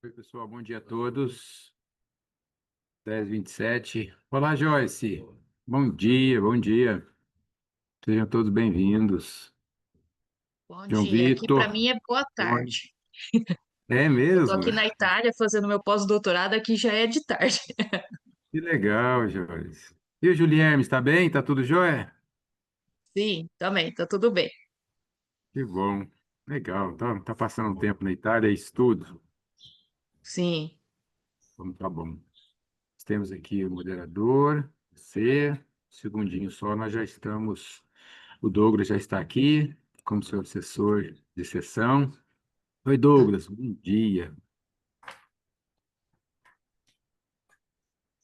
Oi, pessoal, bom dia a todos. 10h27. Olá, Joyce. Bom dia, bom dia. Sejam todos bem-vindos. Bom João dia. Aqui para Vitor. mim é boa Oi. tarde. É Eu estou mesmo? aqui na Itália fazendo meu pós-doutorado, aqui já é de tarde. Que legal, Joyce. E o Juliano, está bem? Está tudo jóia? Sim, também, tá tudo bem. Que bom. Legal. Tá passando um tempo na Itália, é estudo. Sim. Então, tá bom. Temos aqui o moderador, você. Segundinho só, nós já estamos. O Douglas já está aqui, como seu assessor de sessão. Oi, Tá. Douglas, bom dia.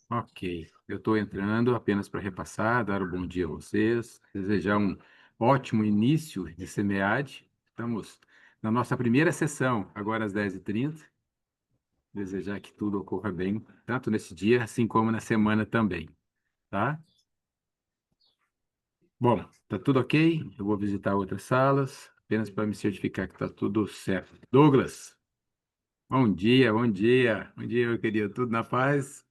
Ok, eu estou entrando apenas para repassar, dar um bom dia a vocês, desejar um ótimo início de SEMEAD. Estamos na nossa primeira sessão, agora às 10h30. Desejar que tudo ocorra bem, tanto nesse dia, assim como na semana também, tá? Bom, tá tudo ok? Eu vou visitar outras salas, apenas para me certificar que está tudo certo. Douglas, bom dia, bom dia. Bom dia, meu querido. Tudo na paz?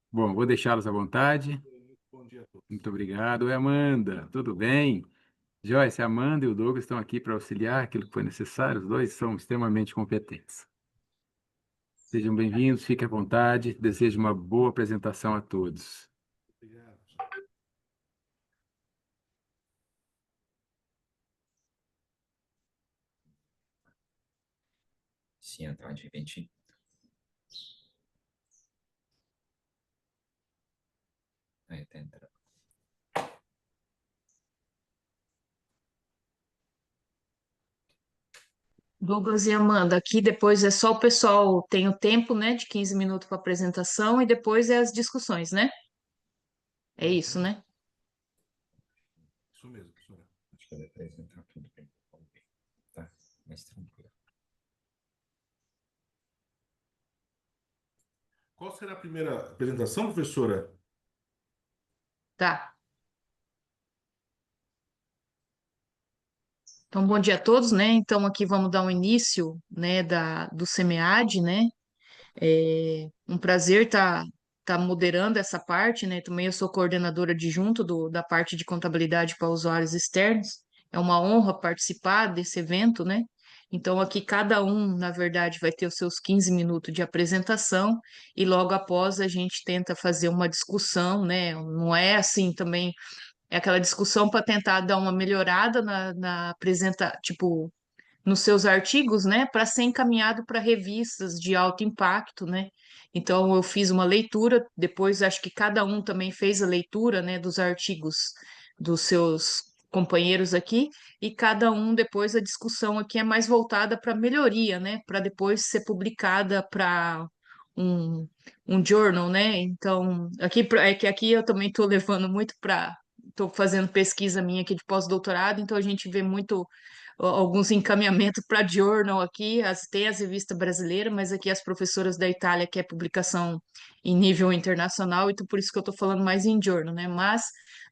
Bom, vou deixá-los à vontade. Muito obrigado. Oi, Amanda, tudo bem? Joyce, a Amanda e o Douglas estão aqui para auxiliar aquilo que foi necessário. Os dois são extremamente competentes. Sejam bem-vindos, fiquem à vontade. Desejo uma boa apresentação a todos. Sim, tá de 20. Aí, tá entrando. Douglas e Amanda, aqui depois é só o pessoal tem o tempo, né, de 15 minutos para apresentação e depois é as discussões, né? É isso, né? Isso mesmo, professora. Acho que depois entrar tudo bem. Vamos ver. Tá, mais tranquilo. Qual será a primeira apresentação, professora? Tá. Então, bom dia a todos, né? Então, aqui vamos dar um início, né, do SEMEAD, né? É um prazer estar moderando essa parte, né? Também eu sou coordenadora adjunto da parte de contabilidade para usuários externos. É uma honra participar desse evento, né? Então, aqui cada um, na verdade, vai ter os seus 15 minutos de apresentação e logo após a gente tenta fazer uma discussão, né? Não é assim também, é aquela discussão para tentar dar uma melhorada na apresenta, tipo, nos seus artigos, né, para ser encaminhado para revistas de alto impacto, né? Então eu fiz uma leitura, depois acho que cada um também fez a leitura, né, dos artigos dos seus companheiros aqui, e cada um depois a discussão aqui é mais voltada para melhoria, né, para depois ser publicada para um, um journal, né? Então, é que aqui eu também estou levando muito para estou fazendo pesquisa minha aqui de pós-doutorado, então a gente vê muito alguns encaminhamentos para journal aqui, tem as revistas brasileiras, mas aqui as professoras da Itália quer publicação em nível internacional, então por isso que eu estou falando mais em journal, né? Mas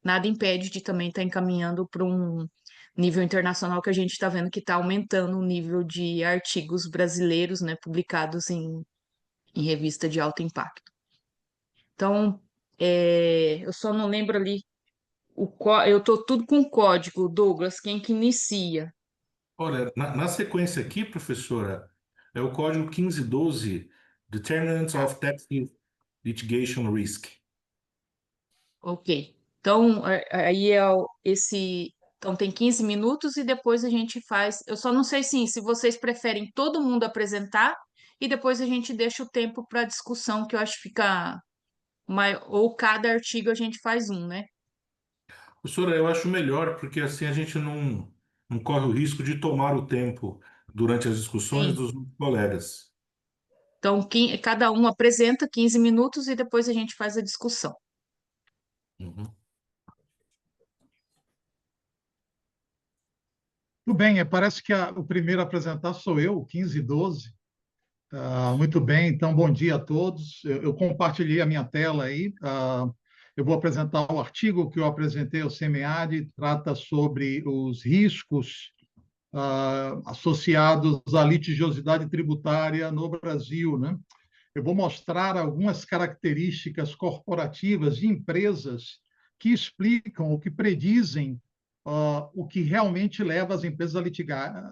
nada impede de também estar encaminhando para um nível internacional que a gente está vendo que está aumentando o nível de artigos brasileiros, né, publicados em revista de alto impacto. Então, eu só não lembro ali eu tô tudo com código, Douglas, quem que inicia? Olha, na sequência aqui, professora, é o código 1512, Determinants of Tax Litigation Risk. Ok. Então, aí esse. Então, tem 15 minutos e depois a gente faz. Eu só não sei se vocês preferem todo mundo apresentar e depois a gente deixa o tempo para discussão, que eu acho que fica. Ou cada artigo a gente faz um, né? Professora, eu acho melhor, porque assim a gente não corre o risco de tomar o tempo durante as discussões Sim. dos colegas. Então, cada um apresenta 15 minutos e depois a gente faz a discussão. Uhum. Tudo bem, parece que o primeiro a apresentar sou eu, o 1512. Muito bem, então bom dia a todos. Eu compartilhei a minha tela aí. Eu vou apresentar o artigo que eu apresentei ao SEMEAD, trata sobre os riscos associados à litigiosidade tributária no Brasil, né? Eu vou mostrar algumas características corporativas de empresas que explicam ou que predizem o que realmente leva as empresas a litigar.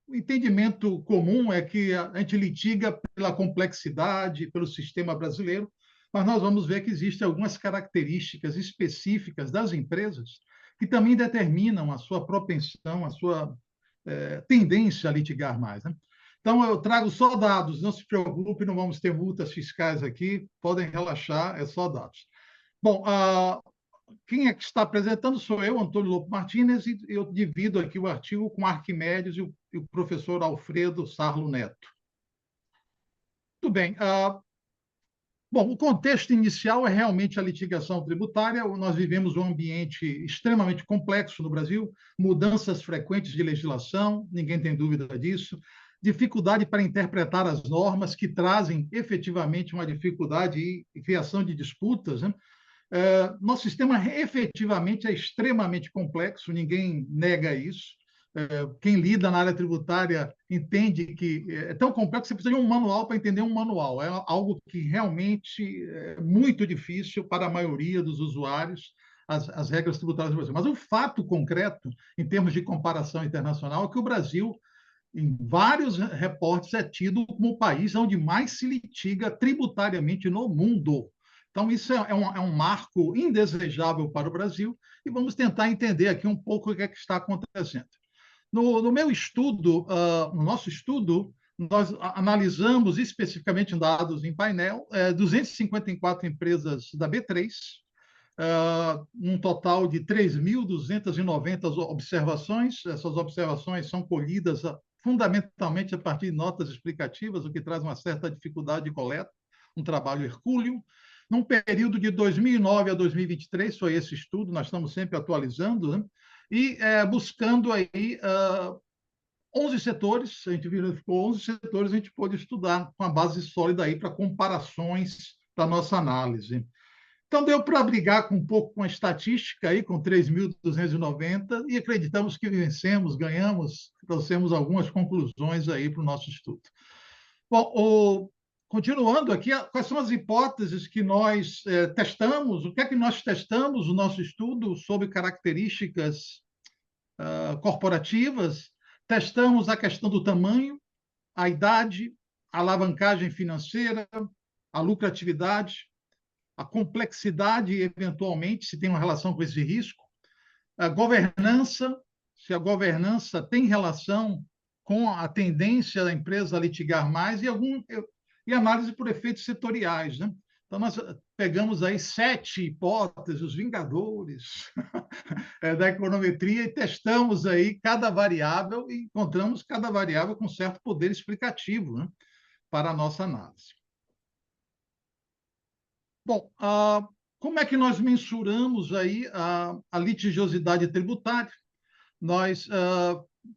O entendimento comum é que a gente litiga pela complexidade, pelo sistema brasileiro, mas nós vamos ver que existem algumas características específicas das empresas que também determinam a sua propensão, a sua tendência a litigar mais, né? Então, eu trago só dados, não se preocupe, não vamos ter multas fiscais aqui, podem relaxar, é só dados. Bom, quem é que está apresentando sou eu, Antônio Lopo Martínez, e eu divido aqui o artigo com Arquimedes e o professor Alfredo Sarlo Neto. Muito bem. Bom, o contexto inicial é realmente a litigação tributária. Nós vivemos um ambiente extremamente complexo no Brasil, mudanças frequentes de legislação, ninguém tem dúvida disso, dificuldade para interpretar as normas, que trazem efetivamente uma dificuldade e criação de disputas, né? Nosso sistema efetivamente é extremamente complexo, ninguém nega isso. Quem lida na área tributária entende que é tão complexo que você precisa de um manual para entender um manual. É algo que realmente é muito difícil para a maioria dos usuários, as regras tributárias do Brasil. Mas o fato concreto, em termos de comparação internacional, é que o Brasil, em vários reportes, é tido como o país onde mais se litiga tributariamente no mundo. Então, isso é um marco indesejável para o Brasil e vamos tentar entender aqui um pouco o que é que está acontecendo. No meu estudo, no nosso estudo, nós analisamos especificamente dados em painel, 254 empresas da B3, um total de 3.290 observações. Essas observações são colhidas fundamentalmente a partir de notas explicativas, o que traz uma certa dificuldade de coleta, um trabalho hercúleo. Num período de 2009 a 2023, foi esse estudo, nós estamos sempre atualizando, né? E buscando aí 11 setores, a gente verificou 11 setores, a gente pôde estudar com a base sólida aí para comparações da nossa análise. Então, deu para brigar um pouco com a estatística, aí, com 3.290, e acreditamos que vencemos, ganhamos, trouxemos algumas conclusões aí para o nosso estudo. Bom, continuando aqui, quais são as hipóteses que nós testamos? O que é que nós testamos no nosso estudo sobre características corporativas? Testamos a questão do tamanho, a idade, a alavancagem financeira, a lucratividade, a complexidade, eventualmente, se tem uma relação com esse risco, a governança, se a governança tem relação com a tendência da empresa a litigar mais, e análise por efeitos setoriais, né? Então, nós pegamos aí 7 hipóteses, os vingadores da econometria, e testamos aí cada variável e encontramos cada variável com certo poder explicativo, né, para a nossa análise. Bom, como é que nós mensuramos aí a litigiosidade tributária?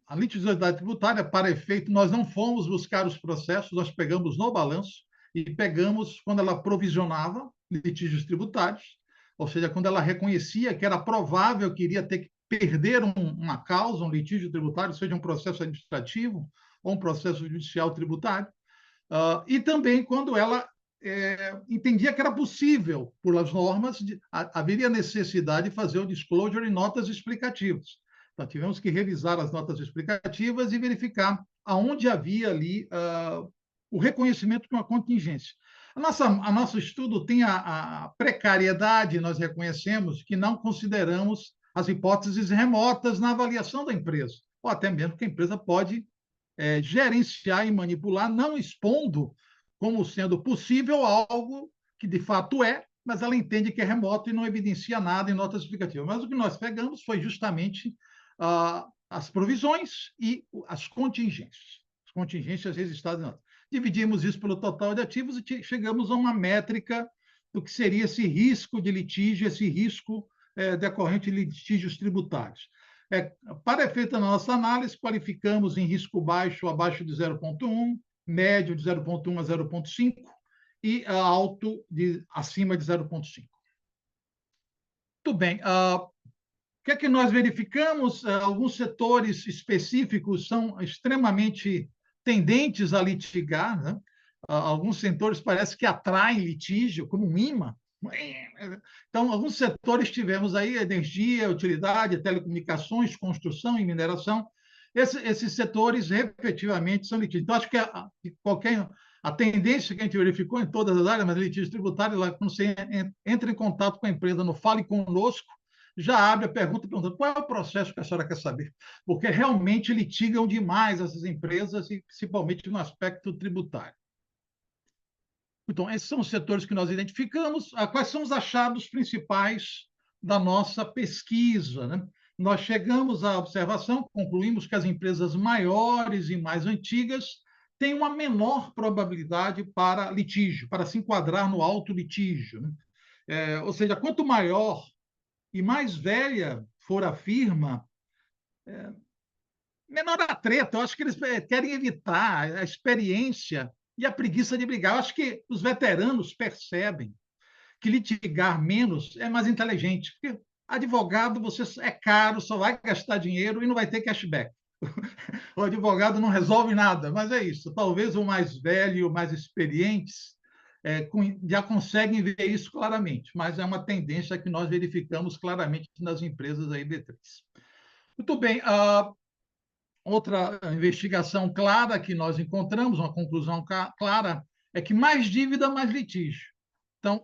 A litigiosidade tributária, para efeito, nós não fomos buscar os processos, nós pegamos no balanço e pegamos quando ela provisionava litígios tributários, ou seja, quando ela reconhecia que era provável que iria ter que perder uma causa, um litígio tributário, seja um processo administrativo ou um processo judicial tributário, e também quando ela entendia que era possível, por as normas, haveria necessidade de fazer o disclosure em notas explicativas. Então, tivemos que revisar as notas explicativas e verificar aonde havia ali o reconhecimento de uma contingência. A nosso estudo tem a precariedade, nós reconhecemos que não consideramos as hipóteses remotas na avaliação da empresa, ou até mesmo que a empresa pode gerenciar e manipular, não expondo como sendo possível algo que de fato mas ela entende que é remoto e não evidencia nada em notas explicativas. Mas o que nós pegamos foi justamente as provisões e as contingências registradas em notas. Dividimos isso pelo total de ativos e chegamos a uma métrica do que seria esse risco de litígio, esse risco decorrente de litígios tributários. Para efeito da nossa análise, qualificamos em risco baixo abaixo de 0,1, médio de 0,1 a 0,5 e alto acima de 0,5. Muito bem. que é que nós verificamos? Alguns setores específicos são extremamente tendentes a litigar, né? Alguns setores parece que atraem litígio como um imã. Então, alguns setores tivemos aí energia, utilidade, telecomunicações, construção e mineração. Esses setores, efetivamente, são litígios. Então, acho que a tendência que a gente verificou em todas as áreas, mas litígio tributário, lá, quando você entra em contato com a empresa no Fale Conosco, já abre a pergunta perguntando qual é o processo que a senhora quer saber, porque realmente litigam demais essas empresas, e principalmente no aspecto tributário. Então, esses são os setores que nós identificamos. Quais são os achados principais da nossa pesquisa, né? Nós chegamos à observação, concluímos que as empresas maiores e mais antigas têm uma menor probabilidade para litígio, para se enquadrar no alto litígio, né? Ou seja, quanto maior e mais velha for a firma, menor a treta. Eu acho que eles querem evitar a experiência e a preguiça de brigar. Eu acho que os veteranos percebem que litigar menos é mais inteligente, porque advogado você é caro, só vai gastar dinheiro e não vai ter cashback. O advogado não resolve nada, mas é isso. Talvez o mais velho, o mais experientes, já conseguem ver isso claramente, mas é uma tendência que nós verificamos claramente nas empresas aí B3. Muito bem. Outra investigação clara que nós encontramos, uma conclusão clara, é que mais dívida, mais litígio. Então,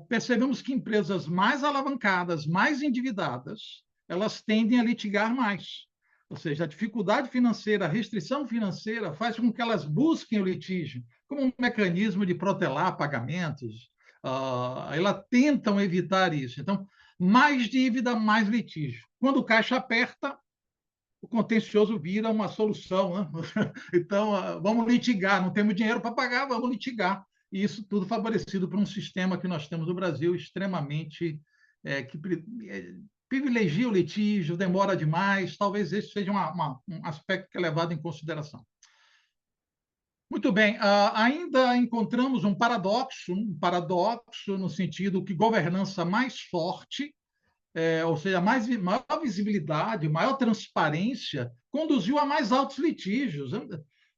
percebemos que empresas mais alavancadas, mais endividadas, elas tendem a litigar mais. Ou seja, a dificuldade financeira, a restrição financeira faz com que elas busquem o litígio como um mecanismo de protelar pagamentos. Elas tentam evitar isso. Então, mais dívida, mais litígio. Quando o caixa aperta, o contencioso vira uma solução, né? Então, vamos litigar, não temos dinheiro para pagar, vamos litigar. E isso tudo favorecido por um sistema que nós temos no Brasil extremamente que privilegia o litígio, demora demais. Talvez esse seja um aspecto que é levado em consideração. Muito bem, ainda encontramos um paradoxo no sentido que governança mais forte, ou seja, maior visibilidade, maior transparência, conduziu a mais altos litígios.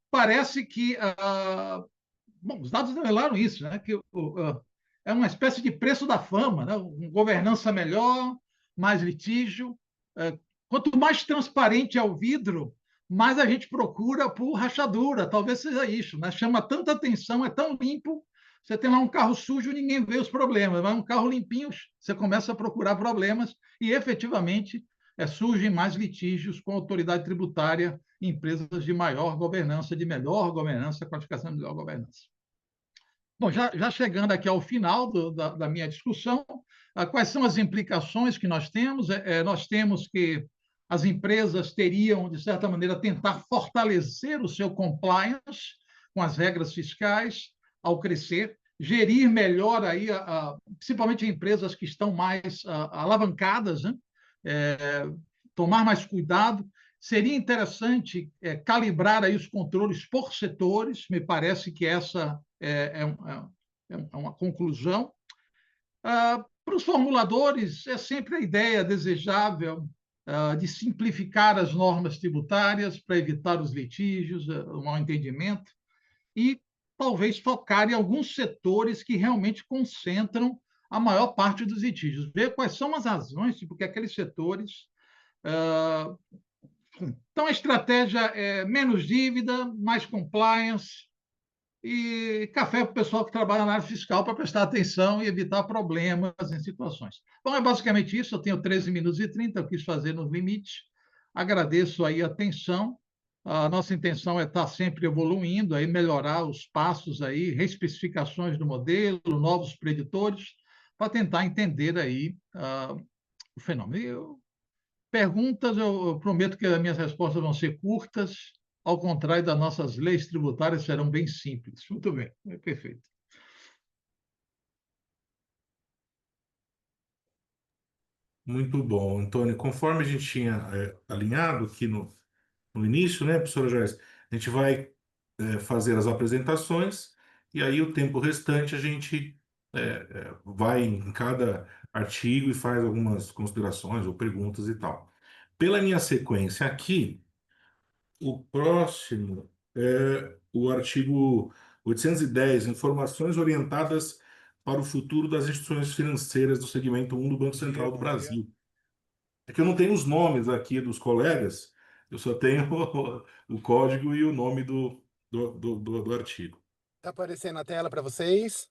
Parece que bom, os dados revelaram isso, né? Que é uma espécie de preço da fama, né? Governança melhor, mais litígio. Quanto mais transparente é o vidro, mais a gente procura por rachadura. Talvez seja isso, né? Chama tanta atenção, é tão limpo. Você tem lá um carro sujo, ninguém vê os problemas, mas um carro limpinho, você começa a procurar problemas e, efetivamente, surgem mais litígios com a autoridade tributária em empresas de maior governança, de melhor governança, qualificação de melhor governança. Bom, já chegando aqui ao final da minha discussão, quais são as implicações que nós temos? Nós temos que as empresas teriam, de certa maneira, tentar fortalecer o seu compliance com as regras fiscais ao crescer, gerir melhor aí, principalmente empresas que estão mais alavancadas, né? Tomar mais cuidado. Seria interessante calibrar aí os controles por setores, me parece que essa é uma conclusão. Para os formuladores, é sempre a ideia desejável de simplificar as normas tributárias para evitar os litígios, o mal-entendimento, e talvez focar em alguns setores que realmente concentram a maior parte dos litígios. Ver quais são as razões de porque aqueles setores... Então, a estratégia é menos dívida, mais compliance e café para o pessoal que trabalha na área fiscal para prestar atenção e evitar problemas em situações. Bom, é basicamente isso. Eu tenho 13 minutos e 30, eu quis fazer nos limites. Agradeço aí a atenção. A nossa intenção é estar sempre evoluindo, aí melhorar os passos aí, reespecificações do modelo, novos preditores, para tentar entender aí o fenômeno. Perguntas, eu prometo que as minhas respostas vão ser curtas, ao contrário das nossas leis tributárias, serão bem simples. Muito bem, é perfeito. Muito bom, Antônio. Conforme a gente tinha alinhado aqui no início, né, professora Joyce, a gente vai fazer as apresentações e aí o tempo restante a gente vai em cada artigo e faz algumas considerações ou perguntas e tal. Pela minha sequência aqui, o próximo é o artigo 810, informações orientadas para o futuro das instituições financeiras do segmento 1 do Banco Central do Brasil. É que eu não tenho os nomes aqui dos colegas, eu só tenho o código e o nome do artigo. Tá aparecendo na tela para vocês?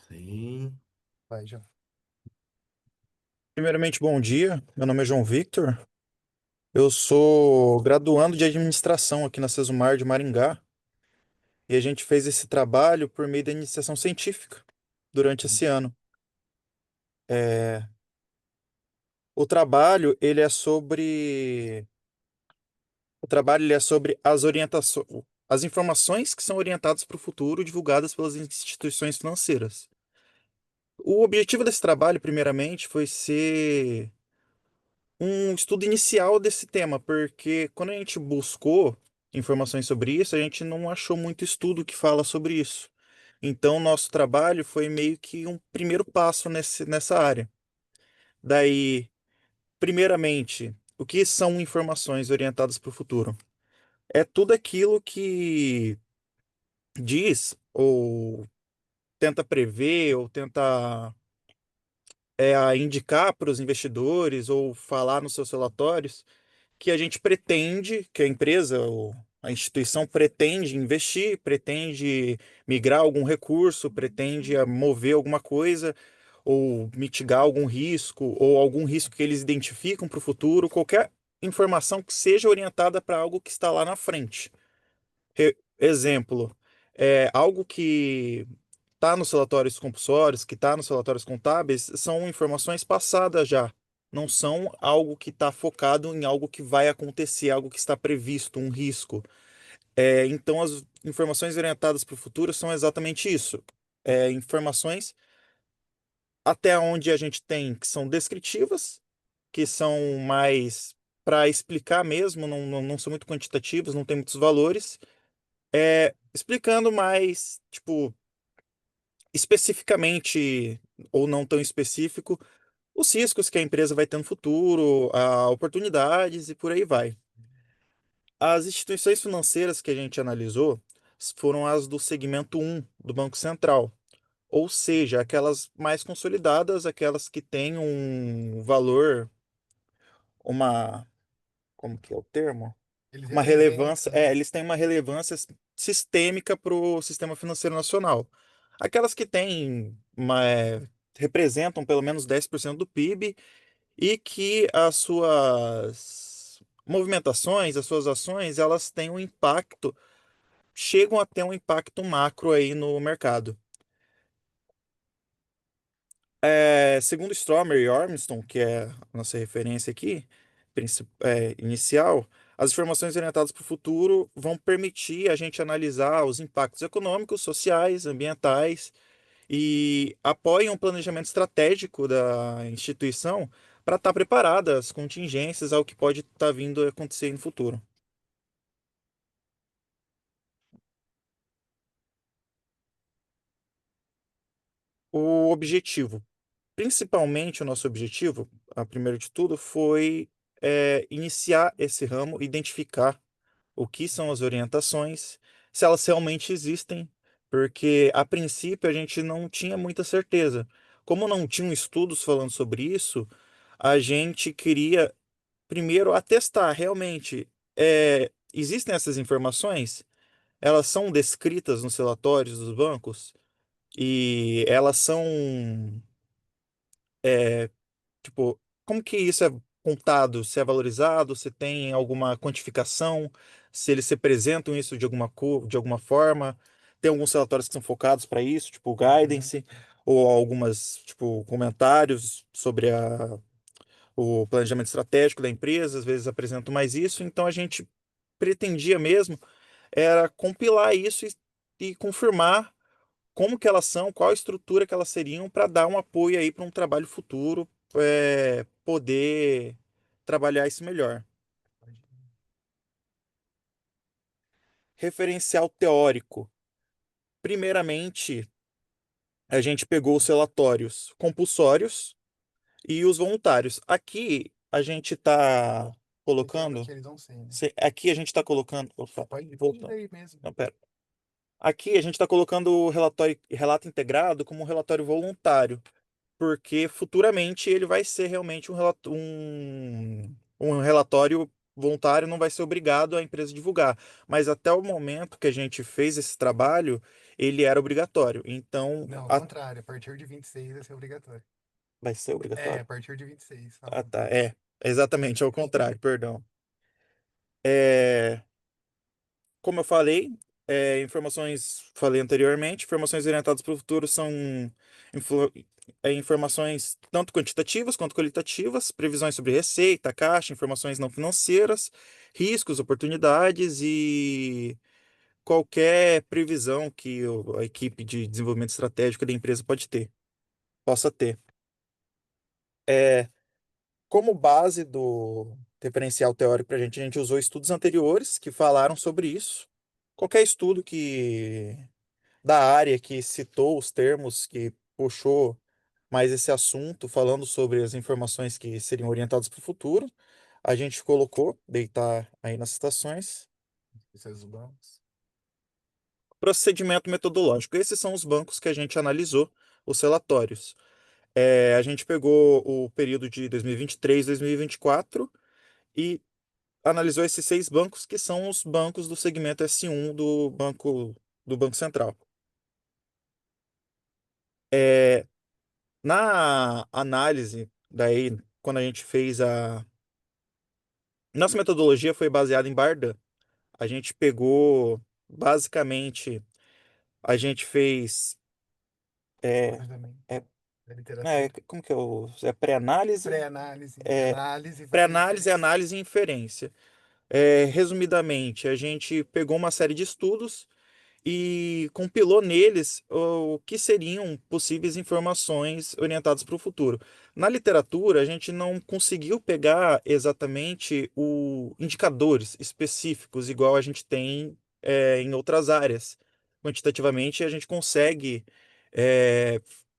Sim. Vai, João. Primeiramente, bom dia. Meu nome é João Victor. Eu sou graduando de administração aqui na Sesumar de Maringá. E a gente fez esse trabalho por meio da iniciação científica durante esse ano. É, O trabalho, ele é sobre as orientações, as informações que são orientadas para o futuro divulgadas pelas instituições financeiras. O objetivo desse trabalho, primeiramente, foi ser um estudo inicial desse tema, porque quando a gente buscou informações sobre isso, a gente não achou muito estudo que fala sobre isso. Então, nosso trabalho foi meio que um primeiro passo nessa área. Daí, primeiramente, o que são informações orientadas para o futuro? É tudo aquilo que diz, ou tenta prever, ou tenta indicar para os investidores, ou falar nos seus relatórios que a gente pretende, que a empresa ou a instituição pretende investir, pretende migrar algum recurso, pretende mover alguma coisa, ou mitigar algum risco, ou algum risco que eles identificam para o futuro, qualquer informação que seja orientada para algo que está lá na frente. Exemplo, algo que está nos relatórios compulsórios, que está nos relatórios contábeis, são informações passadas já. Não são algo que está focado em algo que vai acontecer, algo que está previsto, um risco. Então, as informações orientadas para o futuro são exatamente isso. Informações até onde a gente tem que são descritivas, que são mais para explicar mesmo, não são muito quantitativas, não tem muitos valores. Explicando mais, tipo, especificamente ou não tão específico, os riscos que a empresa vai ter no futuro, oportunidades e por aí vai. As instituições financeiras que a gente analisou foram as do segmento 1 do Banco Central, ou seja, aquelas mais consolidadas, aquelas que têm um valor, uma, como que é o termo? Eles Uma representam, relevância, né? eles têm uma relevância sistêmica para o sistema financeiro nacional. Aquelas que têm representam pelo menos 10% do PIB e que as suas movimentações, as suas ações, elas têm um impacto, chegam a ter um impacto macro aí no mercado. Segundo Stromer e Ormiston, que é a nossa referência aqui, inicial, as informações orientadas para o futuro vão permitir a gente analisar os impactos econômicos, sociais, ambientais e apoiam o planejamento estratégico da instituição para estar preparada às contingências ao que pode estar vindo a acontecer no futuro. O objetivo, principalmente o nosso objetivo, primeiro de tudo, foi iniciar esse ramo, identificar o que são as orientações, se elas realmente existem, porque a princípio a gente não tinha muita certeza. Como não tinham estudos falando sobre isso, a gente queria primeiro atestar realmente existem essas informações, elas são descritas nos relatórios dos bancos e elas são tipo, como que isso é contado? Se é valorizado? Se tem alguma quantificação? Se eles representam isso de alguma forma? Tem alguns relatórios que são focados para isso, tipo o Guidance, ou algumas, tipo, comentários sobre o planejamento estratégico da empresa, às vezes apresentam mais isso. Então a gente pretendia mesmo era compilar isso e confirmar como que elas são, qual a estrutura que elas seriam para dar um apoio aí para um trabalho futuro, poder trabalhar isso melhor. Referencial teórico. Primeiramente, a gente pegou os relatórios compulsórios, e os voluntários. Aqui a gente está colocando. Que eles vão ser, né? Aqui a gente está colocando. Opa, Pode voltando. aí mesmo. Não, pera. Aqui a gente está colocando o relato integrado como um relatório voluntário, porque futuramente ele vai ser realmente um relatório voluntário, não vai ser obrigado a empresa divulgar. Mas até o momento que a gente fez esse trabalho, ele era obrigatório. Então, Não, ao contrário, a partir de 26 vai ser obrigatório. vai ser É, obrigatório? a partir de 26. Ah, tá. Exatamente, ao contrário, perdão. É, como eu falei, falei anteriormente, informações orientadas para o futuro são influ- informações tanto quantitativas quanto qualitativas, previsões sobre receita, caixa, informações não financeiras, riscos, oportunidades e qualquer previsão que a equipe de desenvolvimento estratégico da empresa possa ter. Como base do referencial teórico para a gente usou estudos anteriores que falaram sobre isso. Qualquer estudo da área que citou os termos, que puxou mais esse assunto, falando sobre as informações que seriam orientadas para o futuro, a gente colocou, deitar aí nas citações. Esses bancos. Procedimento metodológico. Esses são os bancos que a gente analisou, os relatórios. A gente pegou o período de 2023, 2024 e analisou esses 6 bancos, que são os bancos do segmento S1 do Banco Central. Na análise, daí, quando a gente fez a. Nossa metodologia foi baseada em Bardan. A gente pegou, basicamente, a gente fez. É, Também. é, Da literatura. como que é o. É pré-análise? Pré-análise. É, Análise. Pré-análise, análise e inferência. Resumidamente, a gente pegou uma série de estudos e compilou neles o que seriam possíveis informações orientadas para o futuro. Na literatura, a gente não conseguiu pegar exatamente indicadores específicos, igual a gente tem em outras áreas. Quantitativamente, a gente consegue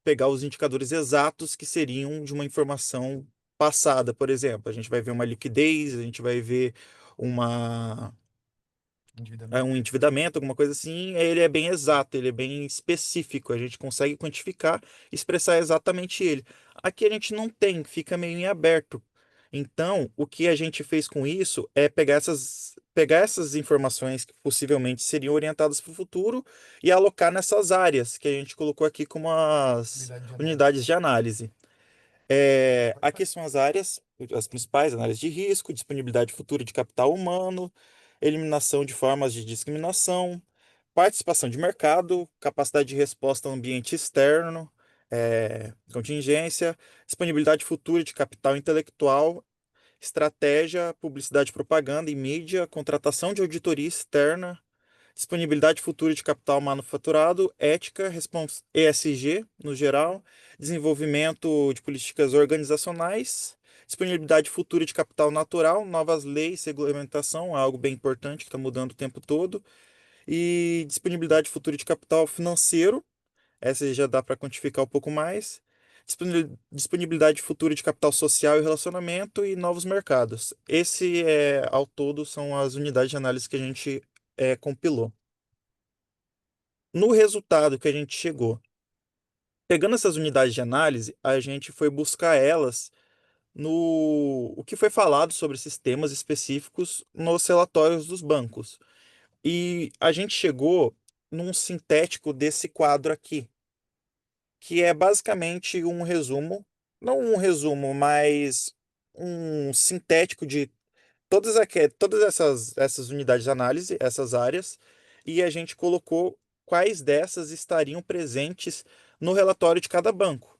pegar os indicadores exatos que seriam de uma informação passada, por exemplo. A gente vai ver uma liquidez, a gente vai ver uma um endividamento, alguma coisa assim, ele é bem exato, ele é bem específico, a gente consegue quantificar e expressar exatamente ele. Aqui a gente não tem, fica meio em aberto. Então, o que a gente fez com isso é pegar essas informações que possivelmente seriam orientadas para o futuro e alocar nessas áreas que a gente colocou aqui como as unidades de análise. Aqui são as áreas, as principais, análise de risco, disponibilidade futura de capital humano, eliminação de formas de discriminação, participação de mercado, capacidade de resposta ao ambiente externo, contingência, disponibilidade futura de capital intelectual, estratégia, publicidade, propaganda e mídia, contratação de auditoria externa, disponibilidade futura de capital manufaturado, ética, ESG no geral, desenvolvimento de políticas organizacionais, disponibilidade futura de capital natural, novas leis, regulamentação, algo bem importante que está mudando o tempo todo, e disponibilidade futura de capital financeiro, essa já dá para quantificar um pouco mais. Disponibilidade futura de capital social e relacionamento e novos mercados. Ao todo, são as unidades de análise que a gente compilou. No resultado que a gente chegou, pegando essas unidades de análise, a gente foi buscar elas no o que foi falado sobre esses temas específicos nos relatórios dos bancos. E a gente chegou num sintético desse quadro aqui, que é basicamente um resumo, não um resumo, mas um sintético de todas essas unidades de análise, essas áreas, e a gente colocou quais dessas estariam presentes no relatório de cada banco.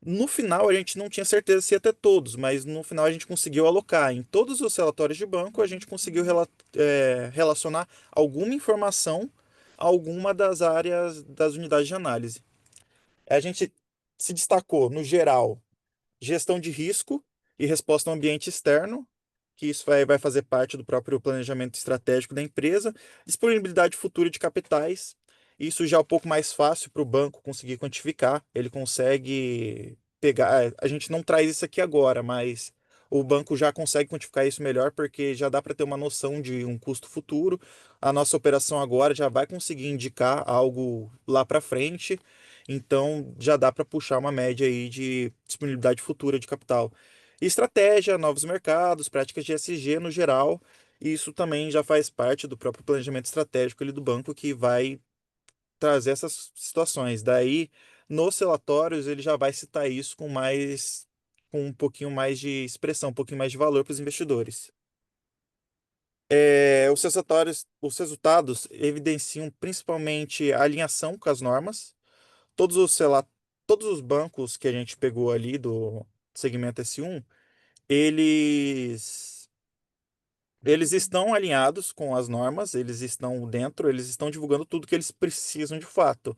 No final, a gente não tinha certeza se ia ter todos, mas no final a gente conseguiu alocar. Em todos os relatórios de banco, a gente conseguiu relacionar alguma informação a alguma das áreas das unidades de análise. A gente se destacou, no geral, gestão de risco e resposta ao ambiente externo, que isso vai fazer parte do próprio planejamento estratégico da empresa, disponibilidade futura de capitais, isso já é um pouco mais fácil para o banco conseguir quantificar, ele consegue pegar. A gente não traz isso aqui agora, mas o banco já consegue quantificar isso melhor, porque já dá para ter uma noção de um custo futuro. A nossa operação agora já vai conseguir indicar algo lá para frente, então já dá para puxar uma média aí de disponibilidade futura de capital. E estratégia, novos mercados, práticas de ESG no geral, isso também já faz parte do próprio planejamento estratégico ali do banco que vai trazer essas situações. Daí, nos relatórios, ele já vai citar isso com um pouquinho mais de expressão, um pouquinho mais de valor para os investidores. Os resultados evidenciam principalmente a alinhação com as normas. Todos os, todos os bancos que a gente pegou ali do segmento S1, eles eles estão alinhados com as normas, eles estão dentro, eles estão divulgando tudo que eles precisam de fato.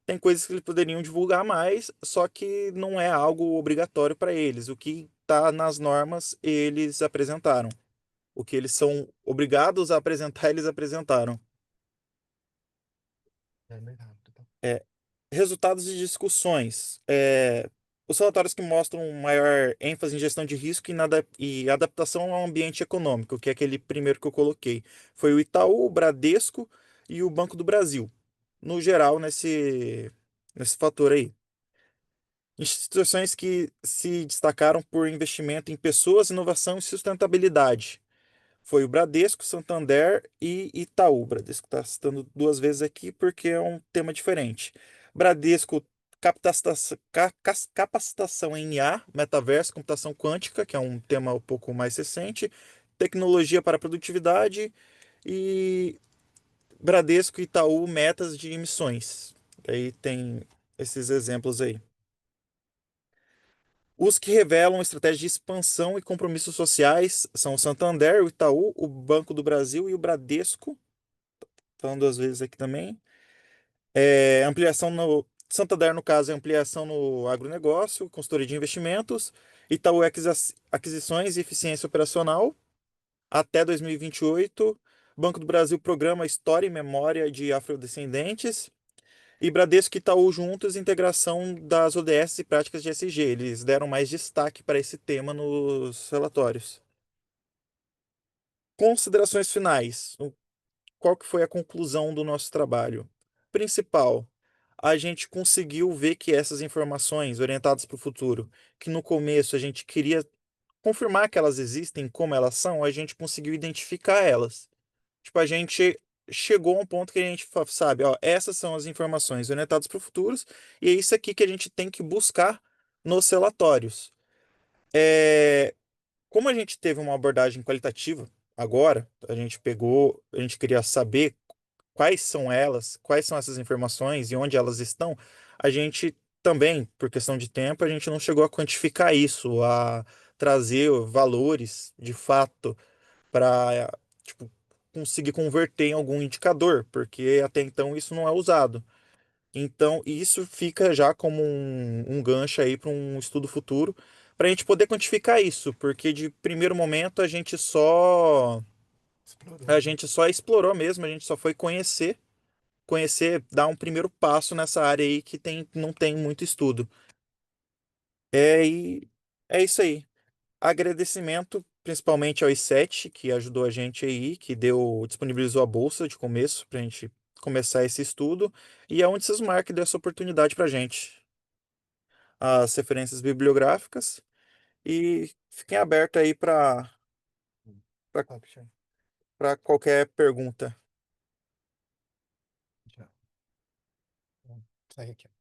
Tem coisas que eles poderiam divulgar mais, só que não é algo obrigatório para eles. O que está nas normas, eles apresentaram. O que eles são obrigados a apresentar, eles apresentaram. É bem rápido, tá? É, resultados de discussões. Os relatórios que mostram maior ênfase em gestão de risco e adaptação ao ambiente econômico, que é aquele primeiro que eu coloquei. Foi o Itaú, o Bradesco e o Banco do Brasil. No geral, nesse fator aí. Instituições que se destacaram por investimento em pessoas, inovação e sustentabilidade. Foi o Bradesco, Santander e Itaú. O Bradesco está citando duas vezes aqui porque é um tema diferente. Bradesco, capacitação em IA, metaverso, computação quântica, que é um tema um pouco mais recente, tecnologia para produtividade e Bradesco e Itaú, metas de emissões. Aí tem esses exemplos aí. Os que revelam estratégia de expansão e compromissos sociais são o Santander, o Itaú, o Banco do Brasil e o Bradesco. Falando duas vezes aqui também. Ampliação no Santander, no caso, é ampliação no agronegócio, consultoria de investimentos. Itaú, aquisições e eficiência operacional até 2028. Banco do Brasil, programa História e Memória de Afrodescendentes. E Bradesco e Itaú juntos, integração das ODS e práticas de ESG. Eles deram mais destaque para esse tema nos relatórios. Considerações finais. Qual que foi a conclusão do nosso trabalho? Principal, a gente conseguiu ver que essas informações orientadas para o futuro, que no começo a gente queria confirmar que elas existem, como elas são, a gente conseguiu identificar elas. Tipo, a gente chegou a um ponto que a gente sabe, ó, essas são as informações orientadas para o futuro, e é isso aqui que a gente tem que buscar nos relatórios. Como a gente teve uma abordagem qualitativa agora, a gente queria saber quais são elas, quais são essas informações e onde elas estão, a gente também, por questão de tempo, a gente não chegou a quantificar isso, a trazer valores de fato para tipo, conseguir converter em algum indicador, porque até então isso não é usado. Então, isso fica já como um gancho aí para um estudo futuro, para a gente poder quantificar isso, porque de primeiro momento Explorou, a né? gente só explorou mesmo, a gente só foi dar um primeiro passo nessa área aí que não tem muito estudo. E é isso aí. Agradecimento principalmente ao I7, que ajudou a gente aí, disponibilizou a bolsa de começo para a gente começar esse estudo, e a Unisysmar que deu essa oportunidade para a gente. As referências bibliográficas, e fiquem abertos aí Top, show. para qualquer pergunta. Já. Bom, segue aqui, ó.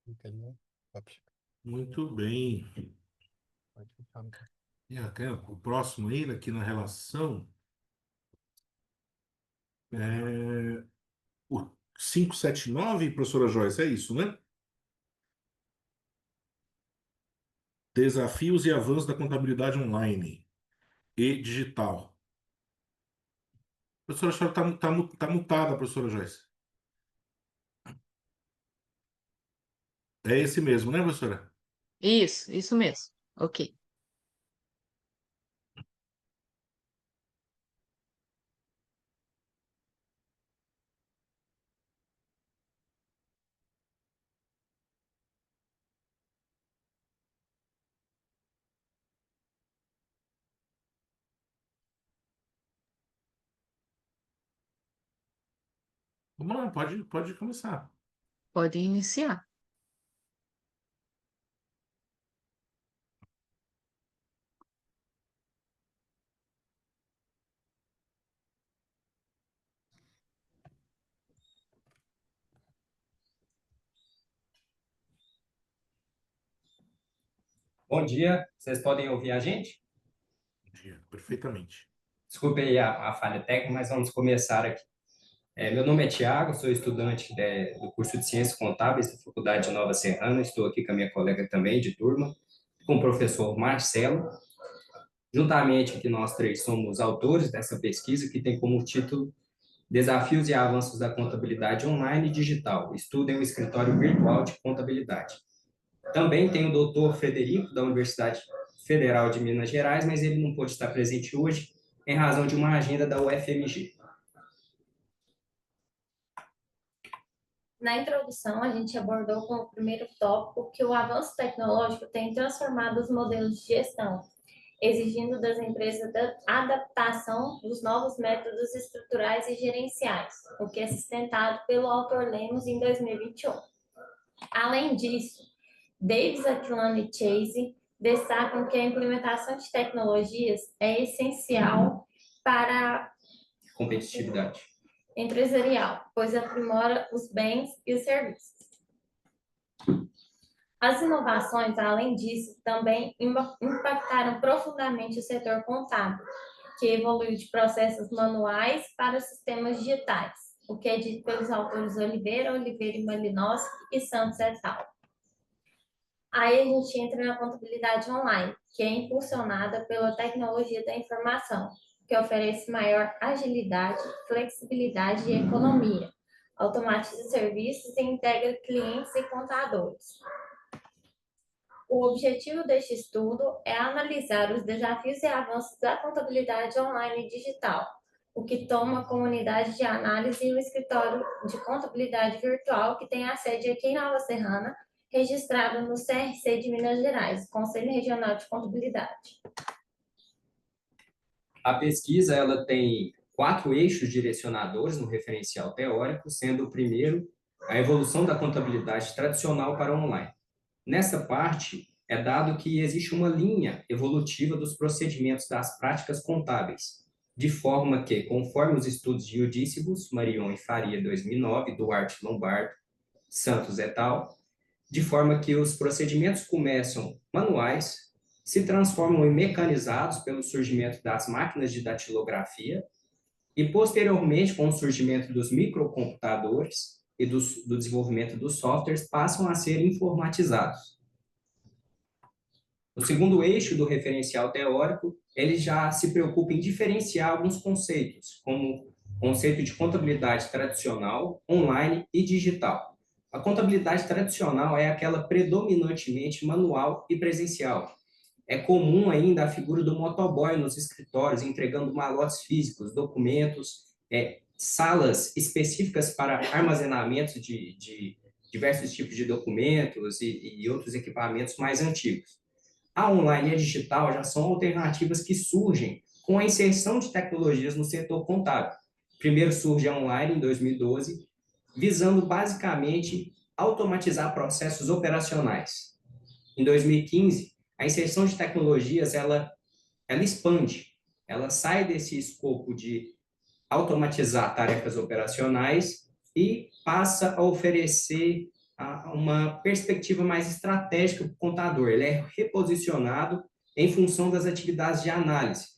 Clica ali, ó. Top, show. Muito bem. Pode ficar, então. E até o próximo aí, aqui na relação, é o 579, professora Joyce, é isso, né? Desafios e avanços da contabilidade online e digital. Professora, a senhora tá mutada, professora Joyce. É esse mesmo, né, professora? Isso mesmo. Ok. Vamos lá, pode começar. Pode iniciar. Bom dia, vocês podem ouvir a gente? Perfeitamente. Desculpe aí a falha técnica, mas vamos começar aqui. Meu nome é Tiago, sou estudante do curso de Ciências Contábeis da Faculdade de Nova Serrana. Estou aqui com a minha colega também de turma, com o professor Marcelo. Juntamente aqui nós três somos autores dessa pesquisa que tem como título Desafios e Avanços da Contabilidade Online e Digital. Estudem o escritório virtual de contabilidade. Também tem o doutor Frederico, da Universidade Federal de Minas Gerais, mas ele não pôde estar presente hoje em razão de uma agenda da UFMG. Na introdução, a gente abordou como primeiro tópico que o avanço tecnológico tem transformado os modelos de gestão, exigindo das empresas a adaptação dos novos métodos estruturais e gerenciais, o que é sustentado pelo autor Lemos em 2021. Além disso, Davis, Aquilano e Chase destacam que a implementação de tecnologias é essencial para a Competitividade empresarial, pois aprimora os bens e os serviços. As inovações, além disso, também impactaram profundamente o setor contábil, que evoluiu de processos manuais para sistemas digitais, o que é dito pelos autores Oliveira e Malinowski e Santos et al. Aí a gente entra na contabilidade online, que é impulsionada pela tecnologia da informação, que oferece maior agilidade, flexibilidade e economia, automatiza serviços e integra clientes e contadores. O objetivo deste estudo é analisar os desafios e avanços da contabilidade online e digital, o que toma a comunidade de análise e o escritório de contabilidade virtual, que tem a sede aqui em Nova Serrana, registrado no CRC de Minas Gerais, Conselho Regional de Contabilidade. A pesquisa ela tem 4 eixos direcionadores no referencial teórico, sendo o primeiro a evolução da contabilidade tradicional para o online. Nessa parte, é dado que existe uma linha evolutiva dos procedimentos das práticas contábeis, de forma que, conforme os estudos de Eudícibus, Marion e Faria, 2009, Duarte Lombardo, Santos et al., de forma que os procedimentos começam manuais, se transformam em mecanizados pelo surgimento das máquinas de datilografia e, posteriormente, com o surgimento dos microcomputadores e do desenvolvimento dos softwares, passam a ser informatizados. O segundo eixo do referencial teórico, ele já se preocupa em diferenciar alguns conceitos, como o conceito de contabilidade tradicional, online e digital. A contabilidade tradicional é aquela predominantemente manual e presencial. É comum ainda a figura do motoboy nos escritórios, entregando malotes físicos, documentos, salas específicas para armazenamento de diversos tipos de documentos e outros equipamentos mais antigos. A online e a digital já são alternativas que surgem com a inserção de tecnologias no setor contábil. Primeiro surge a online em 2012, visando basicamente automatizar processos operacionais. Em 2015, a inserção de tecnologias ela expande, ela sai desse escopo de automatizar tarefas operacionais e passa a oferecer uma perspectiva mais estratégica para o contador. Ele é reposicionado em função das atividades de análise,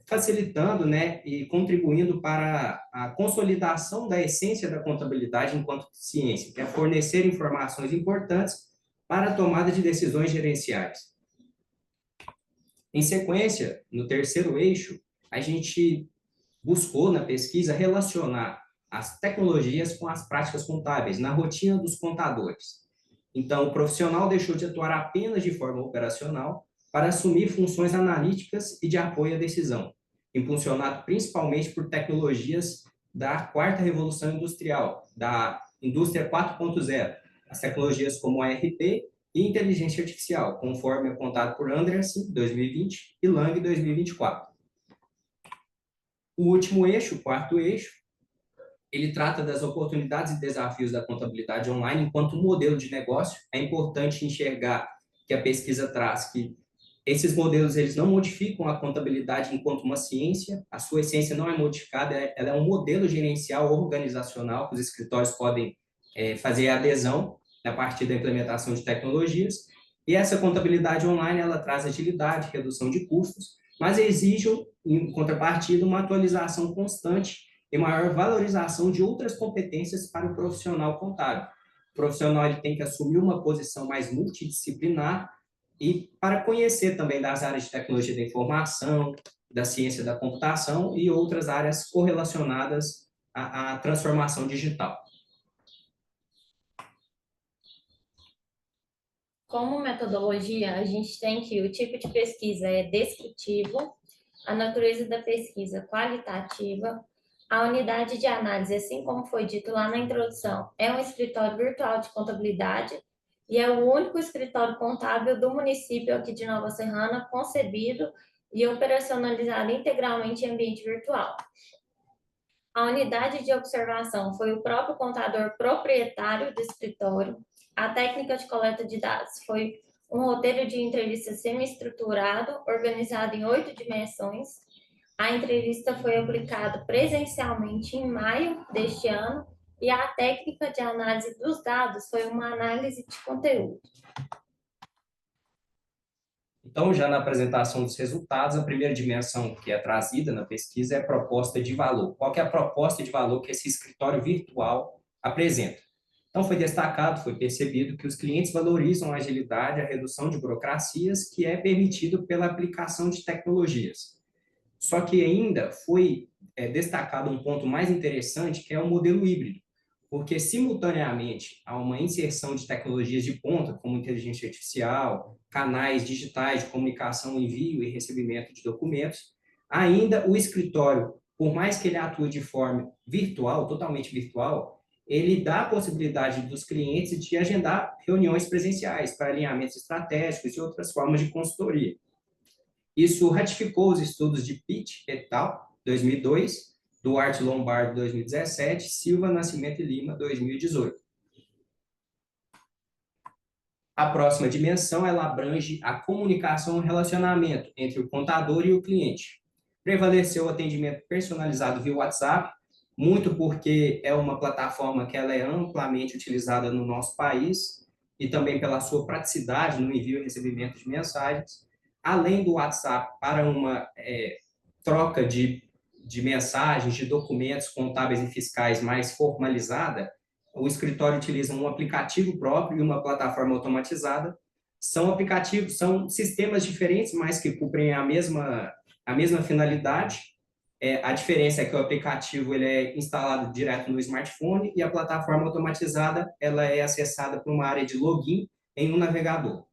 facilitando, né, e contribuindo para a consolidação da essência da contabilidade enquanto ciência, que é fornecer informações importantes para a tomada de decisões gerenciais. Em sequência, no terceiro eixo, a gente buscou na pesquisa relacionar as tecnologias com as práticas contábeis, na rotina dos contadores. Então, o profissional deixou de atuar apenas de forma operacional para assumir funções analíticas e de apoio à decisão, impulsionado principalmente por tecnologias da quarta revolução industrial, da indústria 4.0, as tecnologias como a ERP e inteligência artificial, conforme apontado por Andreessen, 2020, e Lang, 2024. O último eixo, o quarto eixo, ele trata das oportunidades e desafios da contabilidade online enquanto modelo de negócio. É importante enxergar que a pesquisa traz que esses modelos eles não modificam a contabilidade enquanto uma ciência, a sua essência não é modificada, ela é um modelo gerencial organizacional que os escritórios podem fazer adesão a partir da implementação de tecnologias. E essa contabilidade online ela traz agilidade, redução de custos, mas exige, em contrapartida, uma atualização constante e maior valorização de outras competências para o profissional contábil. O profissional ele tem que assumir uma posição mais multidisciplinar e para conhecer também das áreas de tecnologia da informação, da ciência da computação e outras áreas correlacionadas à transformação digital. Como metodologia, a gente tem que o tipo de pesquisa é descritivo, a natureza da pesquisa qualitativa, a unidade de análise, assim como foi dito lá na introdução, é um escritório virtual de contabilidade e é o único escritório contábil do município aqui de Nova Serrana concebido e operacionalizado integralmente em ambiente virtual. A unidade de observação foi o próprio contador proprietário do escritório. A técnica de coleta de dados foi um roteiro de entrevista semi-estruturado, organizado em 8 dimensões. A entrevista foi aplicada presencialmente em maio deste ano e a técnica de análise dos dados foi uma análise de conteúdo. Então, já na apresentação dos resultados, a primeira dimensão que é trazida na pesquisa é a proposta de valor. Qual que é a proposta de valor que esse escritório virtual apresenta? Então, foi destacado, foi percebido que os clientes valorizam a agilidade, a redução de burocracias, que é permitido pela aplicação de tecnologias. Só que ainda foi destacado um ponto mais interessante, que é o modelo híbrido, porque simultaneamente há uma inserção de tecnologias de ponta, como inteligência artificial, canais digitais de comunicação, envio e recebimento de documentos, ainda o escritório, por mais que ele atue de forma virtual, totalmente virtual, ele dá a possibilidade dos clientes de agendar reuniões presenciais para alinhamentos estratégicos e outras formas de consultoria. Isso ratificou os estudos de Pitt et al., 2002, Duarte Lombardo, 2017, Silva, Nascimento e Lima, 2018. A próxima dimensão, ela abrange a comunicação e relacionamento entre o contador e o cliente. Prevaleceu o atendimento personalizado via WhatsApp, muito porque é uma plataforma que ela é amplamente utilizada no nosso país e também pela sua praticidade no envio e recebimento de mensagens, além do WhatsApp para uma troca de mensagens, de documentos contábeis e fiscais mais formalizada, o escritório utiliza um aplicativo próprio e uma plataforma automatizada. São aplicativos, são sistemas diferentes, mas que cumprem a mesma finalidade. A diferença é que o aplicativo ele é instalado direto no smartphone e a plataforma automatizada ela é acessada por uma área de login em um navegador.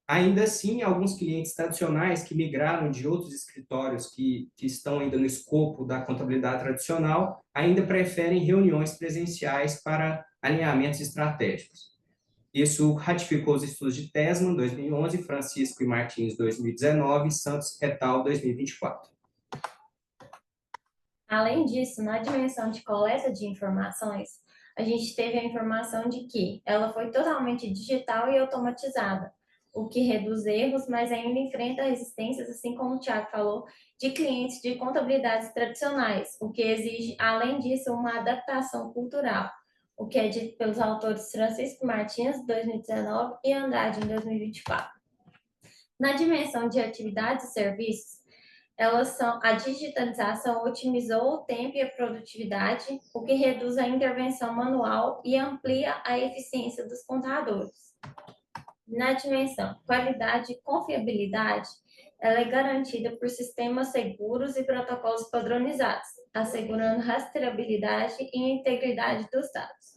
Ainda assim, alguns clientes tradicionais que migraram de outros escritórios que estão ainda no escopo da contabilidade tradicional, ainda preferem reuniões presenciais para alinhamentos estratégicos. Isso ratificou os estudos de Tesman, 2011, Francisco e Martins, 2019, Santos et al., 2024. Além disso, na dimensão de coleta de informações, a gente teve a informação de que ela foi totalmente digital e automatizada, o que reduz erros, mas ainda enfrenta resistências, assim como o Thiago falou, de clientes de contabilidades tradicionais, o que exige, além disso, uma adaptação cultural, o que é dito pelos autores Francisco Martins, 2019, e Andrade, em 2024. Na dimensão de atividades e serviços, a digitalização otimizou o tempo e a produtividade, o que reduz a intervenção manual e amplia a eficiência dos contadores. Na dimensão qualidade e confiabilidade, ela é garantida por sistemas seguros e protocolos padronizados, assegurando rastreabilidade e integridade dos dados.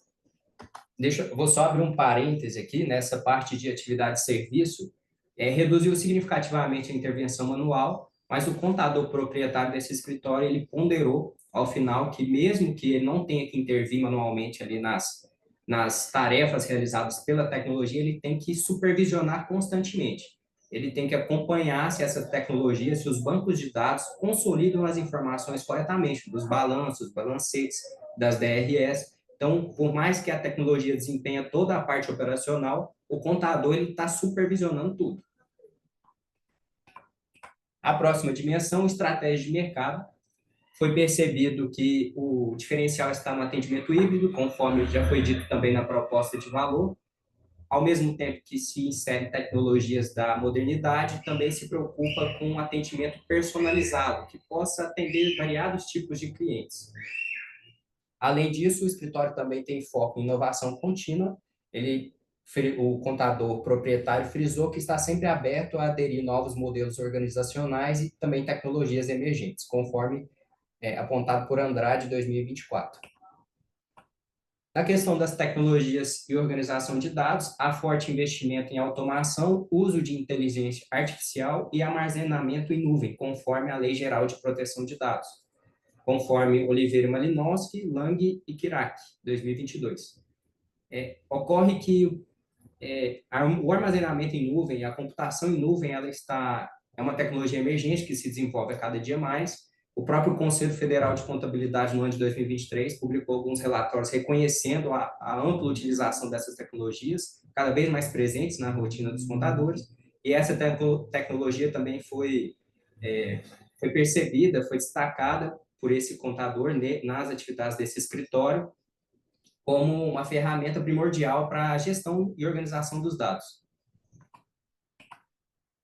Vou só abrir um parêntese aqui, nessa parte de atividade de serviço, reduziu significativamente a intervenção manual, mas o contador proprietário desse escritório, ele ponderou, ao final, que mesmo que ele não tenha que intervir manualmente ali nas tarefas realizadas pela tecnologia, ele tem que supervisionar constantemente. ele tem que acompanhar se essas tecnologias, se os bancos de dados consolidam as informações corretamente, dos balanços, balancetes, das DRS. Então, por mais que a tecnologia desempenhe toda a parte operacional, o contador está supervisionando tudo. A próxima dimensão, estratégia de mercado. Foi percebido que o diferencial está no atendimento híbrido, conforme já foi dito também na proposta de valor. Ao mesmo tempo que se insere tecnologias da modernidade, também se preocupa com um atendimento personalizado, que possa atender variados tipos de clientes. Além disso, o escritório também tem foco em inovação contínua. O contador proprietário frisou que está sempre aberto a aderir novos modelos organizacionais e também tecnologias emergentes, conforme apontado por Andrade, 2024. Na questão das tecnologias e organização de dados, há forte investimento em automação, uso de inteligência artificial e armazenamento em nuvem, conforme a Lei Geral de Proteção de Dados, conforme Oliveira e Malinowski, Lang e Kirak, 2022. Ocorre que o armazenamento em nuvem, a computação em nuvem, é uma tecnologia emergente que se desenvolve a cada dia mais. O próprio Conselho Federal de Contabilidade, no ano de 2023, publicou alguns relatórios reconhecendo a ampla utilização dessas tecnologias, cada vez mais presentes na rotina dos contadores, e essa tecnologia também foi percebida, foi destacada por esse contador nas atividades desse escritório, como uma ferramenta primordial para a gestão e organização dos dados.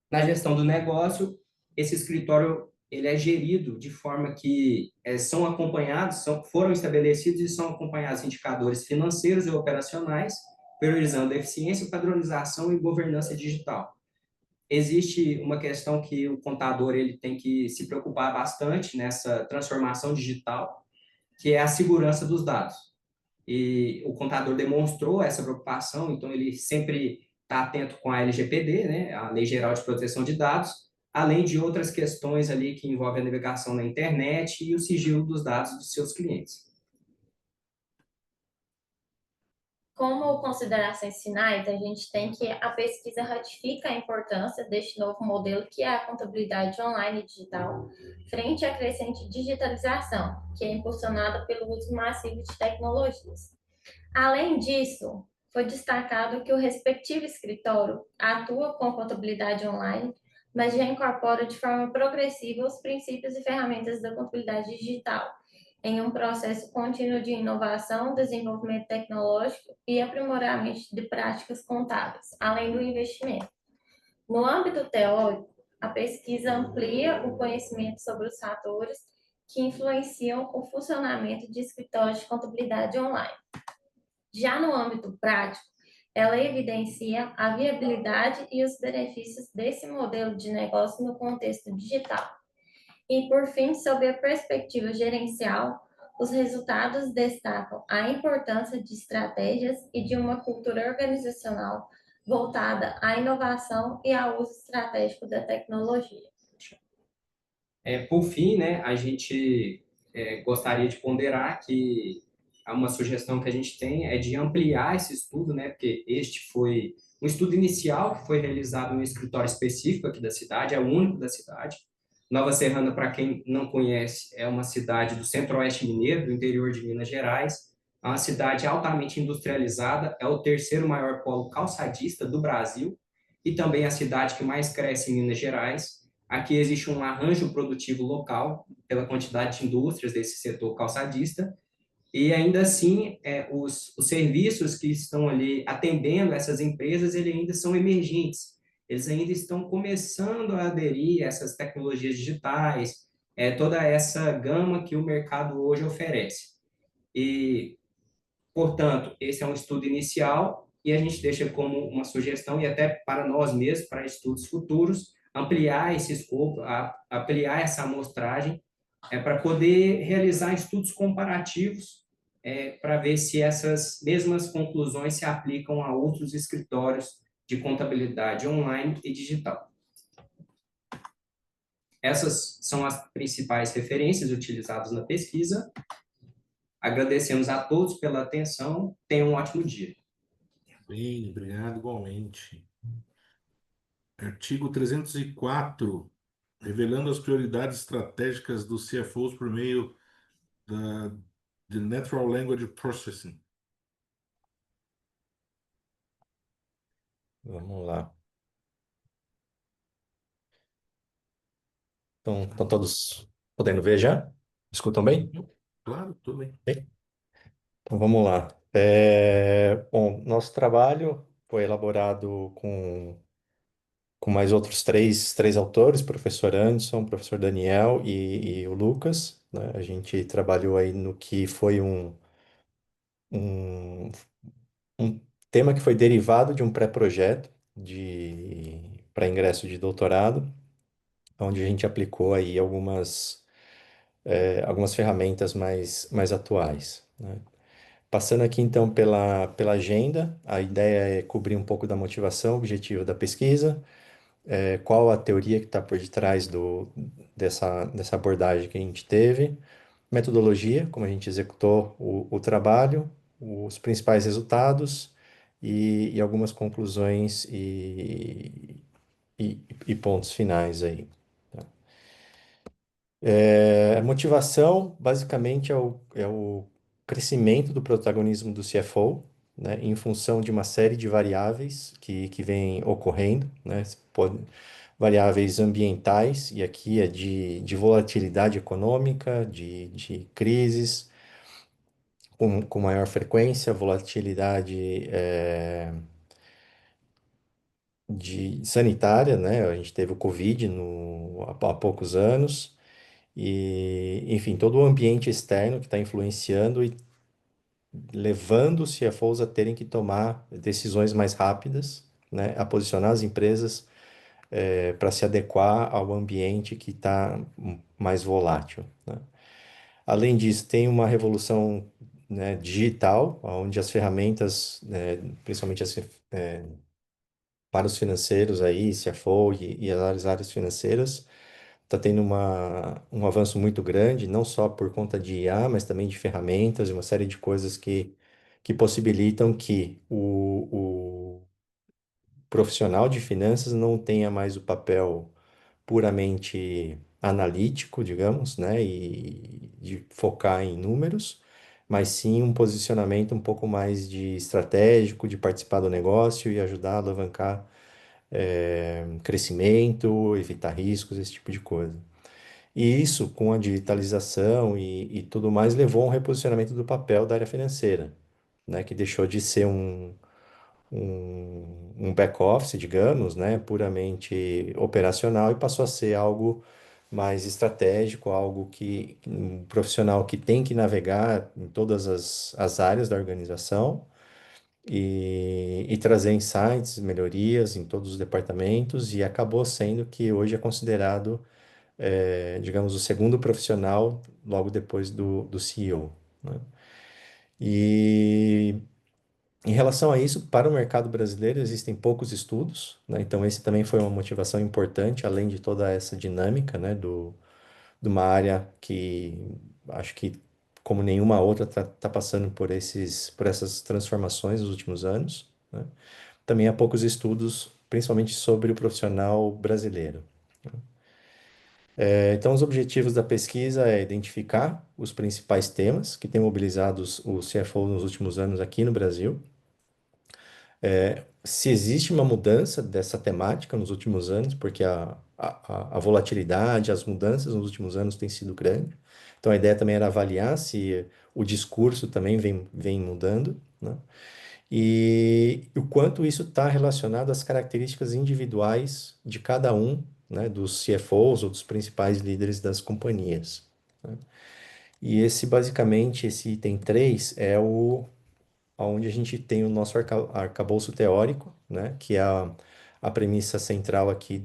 Na gestão do negócio, esse escritório ele é gerido de forma que foram estabelecidos e são acompanhados indicadores financeiros e operacionais, priorizando eficiência, padronização e governança digital. Existe uma questão que o contador ele tem que se preocupar bastante nessa transformação digital, que é a segurança dos dados. E o contador demonstrou essa preocupação, então ele sempre está atento com a LGPD, né, a Lei Geral de Proteção de Dados, além de outras questões ali que envolvem a navegação na internet e o sigilo dos dados dos seus clientes. Como considerações finais, a gente tem que a pesquisa ratifica a importância deste novo modelo que é a contabilidade online e digital, frente à crescente digitalização, que é impulsionada pelo uso massivo de tecnologias. Além disso, foi destacado que o respectivo escritório atua com contabilidade online, mas já incorpora de forma progressiva os princípios e ferramentas da contabilidade digital, em um processo contínuo de inovação, desenvolvimento tecnológico e aprimoramento de práticas contábeis, além do investimento. No âmbito teórico, a pesquisa amplia o conhecimento sobre os fatores que influenciam o funcionamento de escritórios de contabilidade online. Já no âmbito prático, ela evidencia a viabilidade e os benefícios desse modelo de negócio no contexto digital. E, por fim, sob a perspectiva gerencial, os resultados destacam a importância de estratégias e de uma cultura organizacional voltada à inovação e ao uso estratégico da tecnologia. Por fim, né, a gente gostaria de ponderar que uma sugestão que a gente tem é de ampliar esse estudo, né, porque este foi um estudo inicial que foi realizado em um escritório específico aqui da cidade, é o único da cidade. Nova Serrana, para quem não conhece, é uma cidade do centro-oeste mineiro, do interior de Minas Gerais. É uma cidade altamente industrializada, é o terceiro maior polo calçadista do Brasil e também a cidade que mais cresce em Minas Gerais. Aqui existe um arranjo produtivo local pela quantidade de indústrias desse setor calçadista e ainda assim os serviços que estão ali atendendo essas empresas eles ainda são emergentes. Eles ainda estão começando a aderir a essas tecnologias digitais, toda essa gama que o mercado hoje oferece. E, portanto, esse é um estudo inicial e a gente deixa como uma sugestão e até para nós mesmos, para estudos futuros, ampliar esse escopo, ampliar essa amostragem, para poder realizar estudos comparativos, para ver se essas mesmas conclusões se aplicam a outros escritórios de contabilidade online e digital. Essas são as principais referências utilizadas na pesquisa. Agradecemos a todos pela atenção. Tenham um ótimo dia. Bem, obrigado igualmente. Artigo 304, revelando as prioridades estratégicas dos CFOs por meio da de Natural Language Processing. Vamos lá. Estão todos podendo ver já? Escutam bem? Claro, tudo bem. Ok. Então vamos lá. Bom, nosso trabalho foi elaborado com mais outros três autores, professor Anderson, professor Daniel e o Lucas, né? A gente trabalhou aí no que foi um, um tema que foi derivado de um pré-projeto para ingresso de doutorado, onde a gente aplicou aí algumas ferramentas mais atuais, né? Passando aqui então pela agenda, a ideia é cobrir um pouco da motivação, objetivo da pesquisa, qual a teoria que está por detrás dessa abordagem que a gente teve, metodologia, como a gente executou o trabalho, os principais resultados e algumas conclusões e pontos finais aí. Tá? A motivação, basicamente, é o crescimento do protagonismo do CFO, né, em função de uma série de variáveis que vêm ocorrendo, né, variáveis ambientais, e aqui é de volatilidade econômica, de crises com maior frequência, volatilidade sanitária, né, a gente teve o Covid há poucos anos, e, enfim, todo o ambiente externo que está influenciando e levando os CFOs a terem que tomar decisões mais rápidas, né, a posicionar as empresas para se adequar ao ambiente que está mais volátil, né? Além disso, tem uma revolução, né, digital, onde as ferramentas, né, principalmente para os financeiros aí, CFO e as áreas financeiras, está tendo um avanço muito grande, não só por conta de IA, mas também de ferramentas e uma série de coisas que possibilitam que o profissional de finanças não tenha mais o papel puramente analítico, digamos, né, e de focar em números, mas sim um posicionamento um pouco mais de estratégico, de participar do negócio e ajudar a alavancar crescimento, evitar riscos, esse tipo de coisa. E isso, com a digitalização e tudo mais, levou a um reposicionamento do papel da área financeira, né, que deixou de ser um back-office, digamos, né, puramente operacional e passou a ser algo mais estratégico, algo um profissional que tem que navegar em todas as áreas da organização e trazer insights, melhorias em todos os departamentos, e acabou sendo que hoje é considerado, digamos, o segundo profissional logo depois do CEO, né? E em relação a isso, para o mercado brasileiro, existem poucos estudos, né? Então, esse também foi uma motivação importante, além de toda essa dinâmica, né, de uma área que acho que, como nenhuma outra, está passando por essas transformações nos últimos anos, né? Também há poucos estudos, principalmente sobre o profissional brasileiro. Então, os objetivos da pesquisa é identificar os principais temas que têm mobilizado os CFO nos últimos anos aqui no Brasil, se existe uma mudança dessa temática nos últimos anos, porque a volatilidade, as mudanças nos últimos anos têm sido grandes. Então, a ideia também era avaliar se o discurso também vem mudando, né? E o quanto isso está relacionado às características individuais de cada um, né, dos CFOs ou dos principais líderes das companhias, né? E basicamente, esse item 3 é onde a gente tem o nosso arcabouço teórico, né, que é a premissa central aqui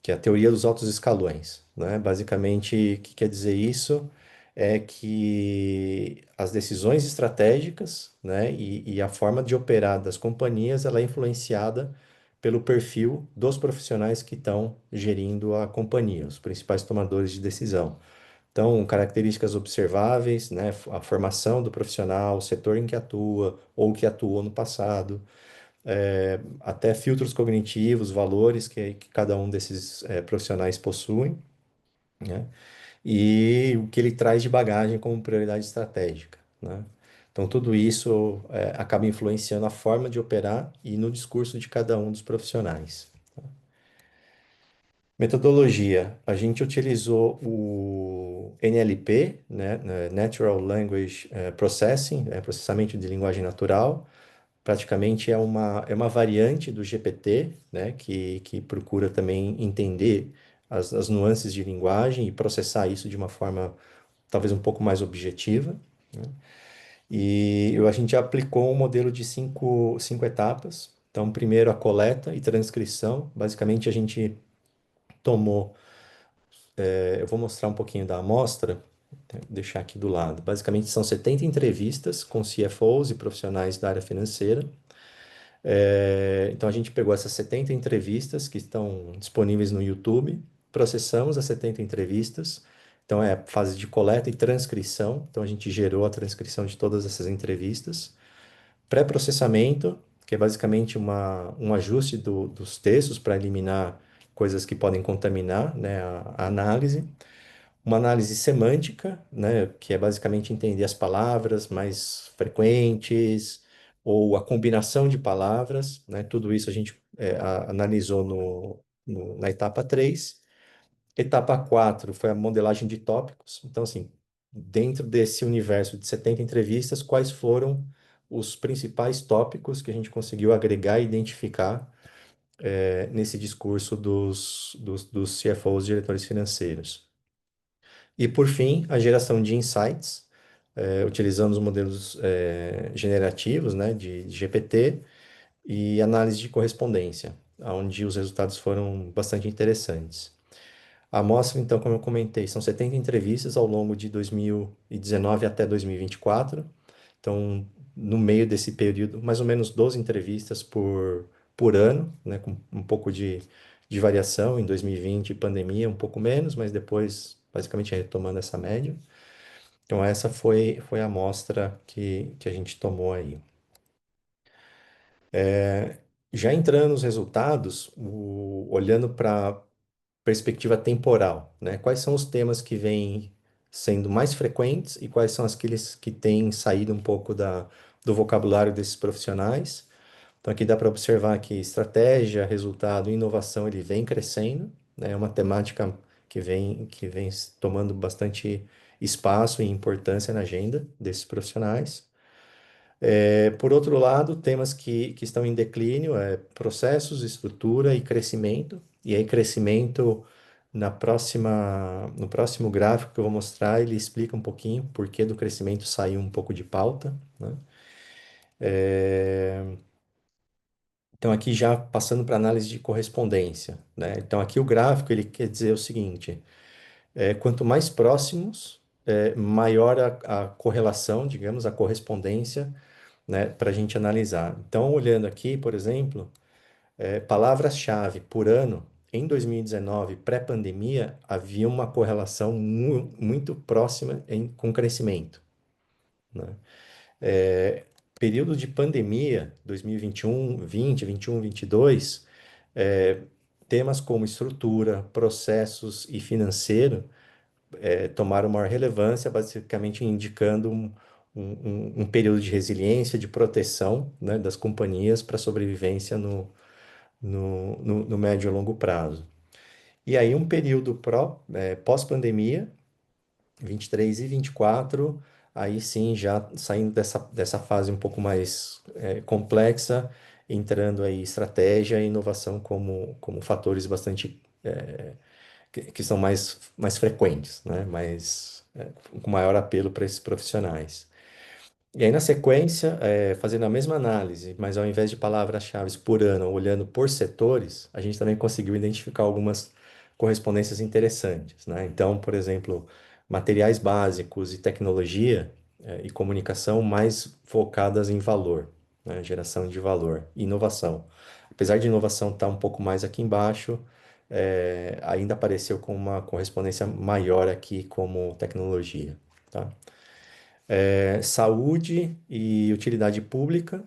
que é a teoria dos altos escalões, né? Basicamente, o que quer dizer isso? É que as decisões estratégicas, né, e a forma de operar das companhias, ela é influenciada pelo perfil dos profissionais que estão gerindo a companhia, os principais tomadores de decisão. Então, características observáveis, né, a formação do profissional, o setor em que atua ou que atuou no passado, até filtros cognitivos, valores que cada um desses profissionais possuem, né? E o que ele traz de bagagem como prioridade estratégica, né? Então, tudo isso acaba influenciando a forma de operar e no discurso de cada um dos profissionais. Metodologia. A gente utilizou o NLP, né, Natural Language Processing, processamento de linguagem natural. Praticamente é uma variante do GPT, né, que procura também entender as nuances de linguagem e processar isso de uma forma talvez um pouco mais objetiva, né? E a gente aplicou um modelo de cinco etapas. Então, primeiro a coleta e transcrição. Basicamente, a gente tomou. Eu vou mostrar um pouquinho da amostra, vou deixar aqui do lado. Basicamente, são 70 entrevistas com CFOs e profissionais da área financeira. Então, a gente pegou essas 70 entrevistas que estão disponíveis no YouTube, processamos as 70 entrevistas. Então, é fase de coleta e transcrição. Então, a gente gerou a transcrição de todas essas entrevistas. Pré-processamento, que é basicamente um ajuste dos textos para eliminar coisas que podem contaminar, né, a análise. Uma análise semântica, né, que é basicamente entender as palavras mais frequentes ou a combinação de palavras, né, tudo isso a gente analisou na etapa 3. Etapa 4 foi a modelagem de tópicos. Então, assim, dentro desse universo de 70 entrevistas, quais foram os principais tópicos que a gente conseguiu agregar e identificar nesse discurso dos CFOs, diretores financeiros. E, por fim, a geração de insights, utilizando os modelos generativos, né, de GPT e análise de correspondência, onde os resultados foram bastante interessantes. A amostra, então, como eu comentei, são 70 entrevistas ao longo de 2019 até 2024. Então, no meio desse período, mais ou menos 12 entrevistas por ano, né, com um pouco de variação. Em 2020, pandemia, um pouco menos, mas depois, basicamente, retomando essa média. Então, essa foi a amostra que a gente tomou aí. Já entrando nos resultados, olhando para perspectiva temporal, né? Quais são os temas que vêm sendo mais frequentes e quais são aqueles que têm saído um pouco do vocabulário desses profissionais? Então, aqui dá para observar que estratégia, resultado e inovação ele vem crescendo, né? É uma temática que vem tomando bastante espaço e importância na agenda desses profissionais. Por outro lado, temas que estão em declínio processos, estrutura e crescimento. E aí, crescimento, no próximo gráfico que eu vou mostrar, ele explica um pouquinho por que do crescimento saiu um pouco de pauta, né? Então, aqui já passando para análise de correspondência, né? Então, aqui o gráfico ele quer dizer o seguinte: quanto mais próximos, maior a correlação, digamos, a correspondência, né, para a gente analisar. Então, olhando aqui, por exemplo, palavras-chave por ano, em 2019, pré-pandemia, havia uma correlação muito próxima com crescimento, né? Período de pandemia, 2021, 20, 21, 22, temas como estrutura, processos e financeiro tomaram maior relevância, basicamente indicando um período de resiliência, de proteção, né, das companhias para sobrevivência no médio e longo prazo. E aí um período pós-pandemia, 23 e 24, aí sim já saindo dessa fase um pouco mais complexa, entrando aí estratégia e inovação como fatores bastante que são mais frequentes, né? Com maior apelo para esses profissionais. E aí, na sequência, fazendo a mesma análise, mas ao invés de palavras-chave por ano, olhando por setores, a gente também conseguiu identificar algumas correspondências interessantes, né? Então, por exemplo, materiais básicos e tecnologia e comunicação mais focadas em valor, né? Geração de valor e inovação. Apesar de inovação estar um pouco mais aqui embaixo, ainda apareceu com uma correspondência maior aqui como tecnologia, tá? Saúde e utilidade pública,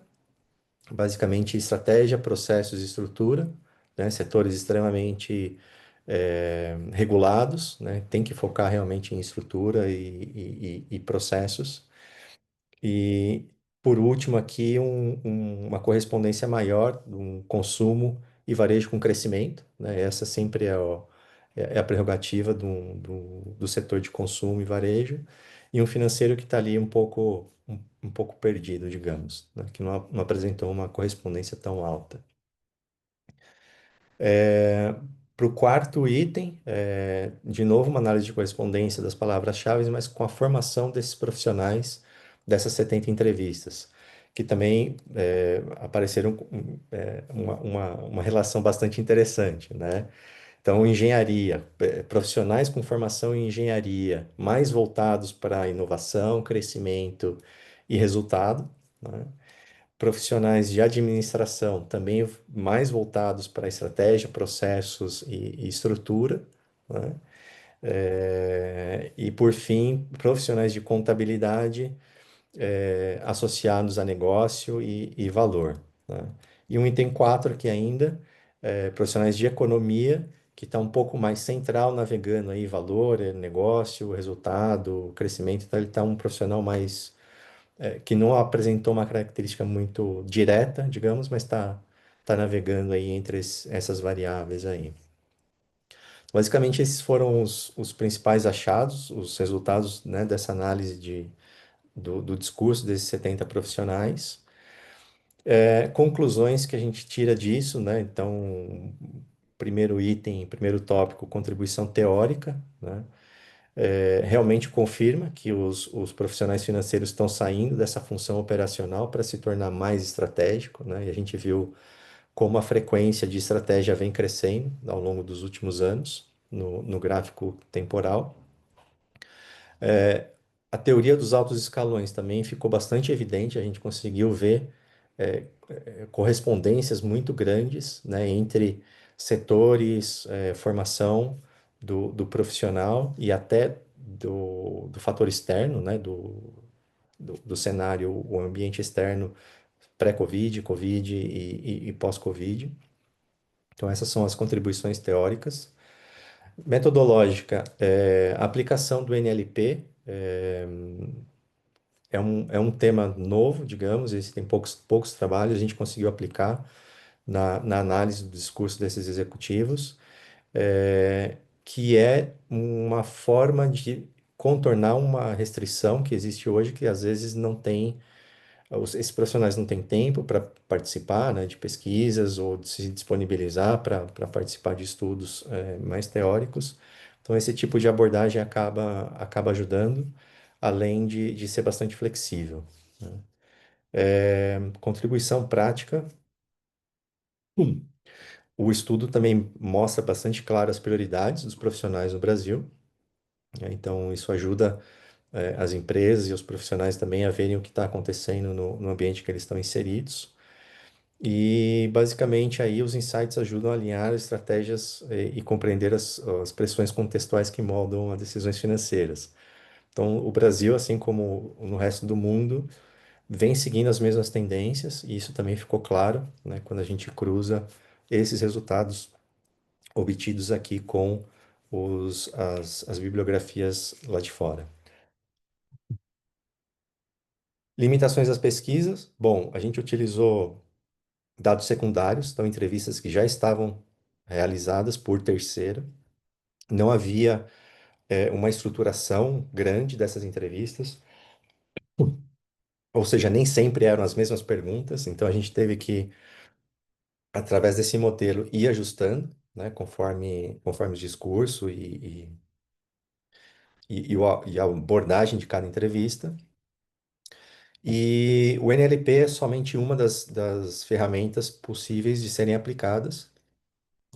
basicamente estratégia, processos e estrutura, né? Setores extremamente regulados, né? Tem que focar realmente em estrutura e processos. E, por último, aqui, uma correspondência maior, um consumo e varejo com crescimento, né? Essa sempre é a prerrogativa do setor de consumo e varejo, e um financeiro que está ali um pouco perdido, digamos, né? Que não apresentou uma correspondência tão alta. Para o quarto item, de novo, uma análise de correspondência das palavras-chave, mas com a formação desses profissionais dessas 70 entrevistas, que também apareceram com uma relação bastante interessante, né? Então, engenharia, profissionais com formação em engenharia, mais voltados para inovação, crescimento e resultado, né? Profissionais de administração, também mais voltados para estratégia, processos e estrutura, né? E, por fim, profissionais de contabilidade, associados a negócio e valor, né? E um item 4 aqui ainda, profissionais de economia, que está um pouco mais central, navegando aí valor, negócio, resultado, crescimento, então ele está um profissional mais que não apresentou uma característica muito direta, digamos, mas tá navegando aí entre essas variáveis aí. Basicamente, esses foram os principais achados, os resultados, né, dessa análise do discurso desses 70 profissionais. Conclusões que a gente tira disso, né? Então, primeiro item, primeiro tópico, contribuição teórica, né? Realmente confirma que os profissionais financeiros estão saindo dessa função operacional para se tornar mais estratégico, né? E a gente viu como a frequência de estratégia vem crescendo ao longo dos últimos anos, no gráfico temporal. A teoria dos altos escalões também ficou bastante evidente, a gente conseguiu ver correspondências muito grandes, né, entre setores, formação do profissional e até do fator externo, né, do cenário, o ambiente externo pré-Covid, Covid e pós-Covid. Então, essas são as contribuições teóricas. Metodológica, a aplicação do NLP é um tema novo, digamos, existem poucos trabalhos, a gente conseguiu aplicar na análise do discurso desses executivos, que é uma forma de contornar uma restrição que existe hoje, que às vezes não tem, esses profissionais não têm tempo para participar, né, de pesquisas ou de se disponibilizar para participar de estudos mais teóricos. Então, esse tipo de abordagem acaba ajudando, além de ser bastante flexível, né? Contribuição prática. O estudo também mostra bastante claro as prioridades dos profissionais no Brasil, né? Então, isso ajuda as empresas e os profissionais também a verem o que está acontecendo no ambiente que eles estão inseridos. E, basicamente, aí os insights ajudam a alinhar estratégias e compreender as pressões contextuais que moldam as decisões financeiras. Então, o Brasil, assim como no resto do mundo, vem seguindo as mesmas tendências, e isso também ficou claro, né, quando a gente cruza esses resultados obtidos aqui com as bibliografias lá de fora. Limitações das pesquisas. Bom, a gente utilizou dados secundários, então entrevistas que já estavam realizadas por terceiro. Não havia uma estruturação grande dessas entrevistas, ou seja, nem sempre eram as mesmas perguntas, então a gente teve que, através desse modelo, ir ajustando, né, conforme o discurso e a abordagem de cada entrevista. E o NLP é somente uma das ferramentas possíveis de serem aplicadas.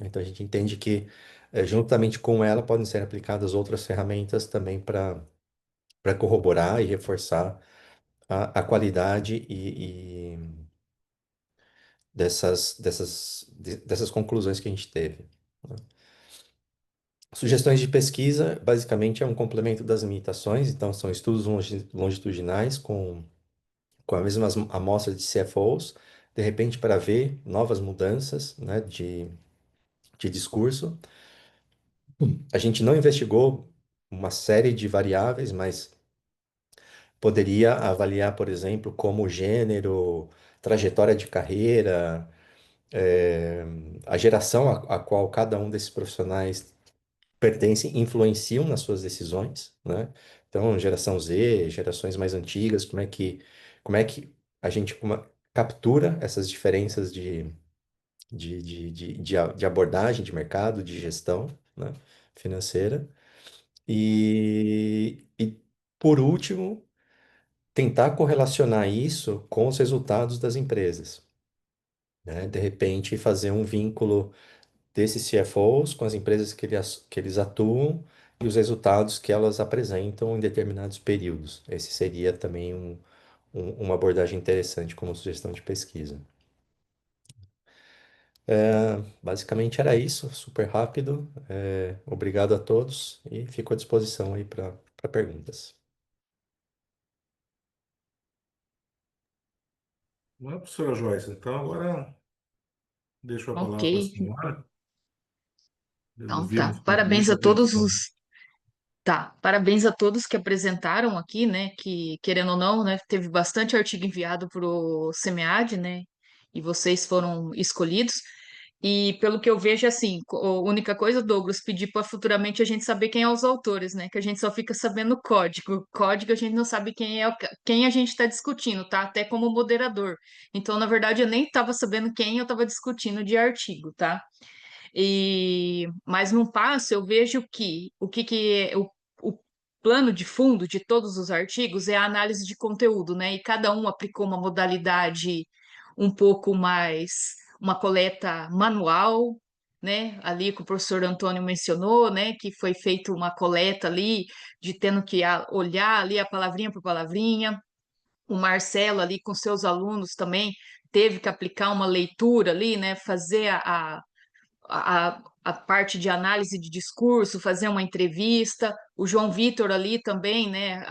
Então, a gente entende que, juntamente com ela, podem ser aplicadas outras ferramentas também para corroborar e reforçar a qualidade dessas conclusões que a gente teve, né? Sugestões de pesquisa, basicamente, é um complemento das limitações, então, são estudos longitudinais com a mesma amostra de CFOs, de repente para ver novas mudanças, né, de discurso. A gente não investigou uma série de variáveis, mas poderia avaliar, por exemplo, como gênero, trajetória de carreira, eh, a geração a qual cada um desses profissionais pertencem, influenciam nas suas decisões, né? Então, geração Z, gerações mais antigas, como é que a gente captura essas diferenças de abordagem de mercado, de gestão, né, financeira. E, por último, tentar correlacionar isso com os resultados das empresas, né? De repente, fazer um vínculo desses CFOs com as empresas que eles atuam e os resultados que elas apresentam em determinados períodos. Esse seria também uma abordagem interessante como sugestão de pesquisa. Basicamente era isso, super rápido. Obrigado a todos e fico à disposição aí para perguntas. Não é, professora Joyce? Então, agora deixo a Ok, palavra para a senhora. então tá. Ouvimos com Parabéns muita a todos atenção. os Tá, parabéns a todos que apresentaram aqui, né? Que, querendo ou não, né, teve bastante artigo enviado para o SEMEAD, né? E vocês foram escolhidos. E pelo que eu vejo, assim, a única coisa, Douglas, pedir para futuramente a gente saber quem é os autores, né? Que a gente só fica sabendo o código. Código a gente não sabe quem é quem a gente está discutindo, tá? Até como moderador. Então, na verdade, eu nem estava sabendo quem eu estava discutindo de artigo, tá? Mas no passo eu vejo que que é o plano de fundo de todos os artigos é a análise de conteúdo, né? E cada um aplicou uma modalidade um pouco mais, uma coleta manual, né? Ali que o professor Antônio mencionou, né? Que foi feita uma coleta ali de tendo que olhar ali a palavrinha por palavrinha. O Marcelo ali com seus alunos também teve que aplicar uma leitura ali, né? Fazer a parte de análise de discurso, fazer uma entrevista. O João Vitor ali também, né,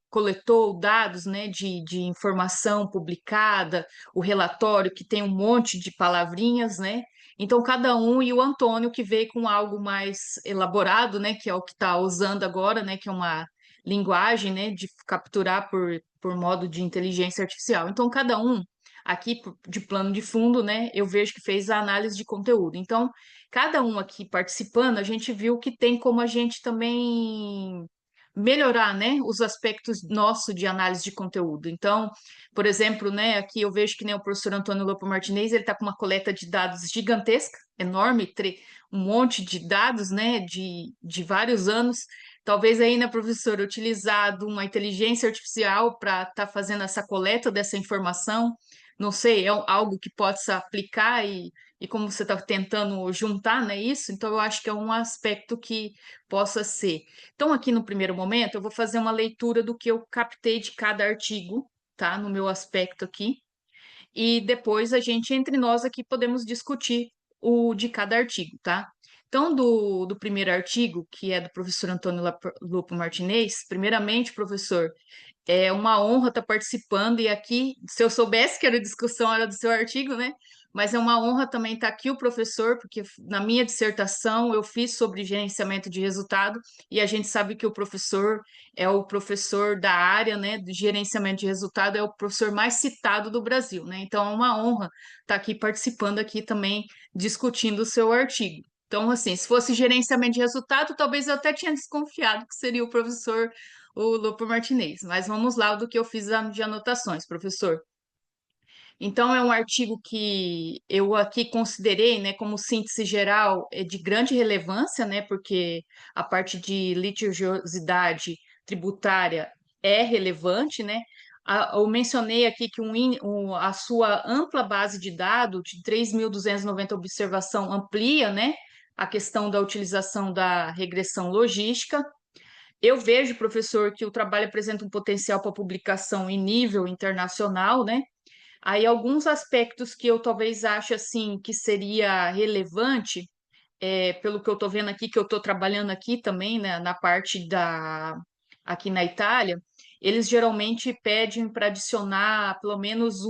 coletou dados, né, de informação publicada, o relatório que tem um monte de palavrinhas, né? Então, cada um, e o Antônio que veio com algo mais elaborado, né, que é o que está usando agora, né, que é uma linguagem, né, de capturar por modo de inteligência artificial. Então, cada um aqui de plano de fundo, né, eu vejo que fez a análise de conteúdo. Então, cada um aqui participando, a gente viu que tem como a gente também melhorar, né, os aspectos nossos de análise de conteúdo. Então, por exemplo, né, aqui eu vejo que nem o professor Antônio Lopo Martinez, ele está com uma coleta de dados gigantesca, enorme, um monte de dados, né, de vários anos. Talvez aí, né, professor, utilizado uma inteligência artificial para estar fazendo essa coleta dessa informação, não sei, é algo que possa aplicar e como você está tentando juntar, né, isso, então eu acho que é um aspecto que possa ser. Então, aqui no primeiro momento, eu vou fazer uma leitura do que eu captei de cada artigo, tá, no meu aspecto aqui, e depois a gente, entre nós aqui, podemos discutir o de cada artigo, tá? Então, do primeiro artigo, que é do professor Antônio Lupo Martinez, primeiramente, professor, é uma honra estar participando e aqui, se eu soubesse que era discussão, era do seu artigo, né? Mas é uma honra também estar aqui o professor, porque na minha dissertação eu fiz sobre gerenciamento de resultado e a gente sabe que o professor é o professor da área, né, de gerenciamento de resultado, é o professor mais citado do Brasil, né? Então é uma honra estar aqui participando aqui também discutindo o seu artigo. Então, assim, se fosse gerenciamento de resultado, talvez eu até tinha desconfiado que seria o professor o Lupo Martinez. Mas vamos lá do que eu fiz de anotações, professor. Então, é um artigo que eu aqui considerei, né, como síntese geral, é de grande relevância, né, porque a parte de litigiosidade tributária é relevante, né. Eu mencionei aqui que a sua ampla base de dados, de 3.290 observação, amplia, né, a questão da utilização da regressão logística. Eu vejo, professor, que o trabalho apresenta um potencial para publicação em nível internacional, né? Aí alguns aspectos que eu talvez ache assim que seria relevante, pelo que eu estou vendo aqui, que eu estou trabalhando aqui também, né, na parte aqui na Itália, eles geralmente pedem para adicionar pelo menos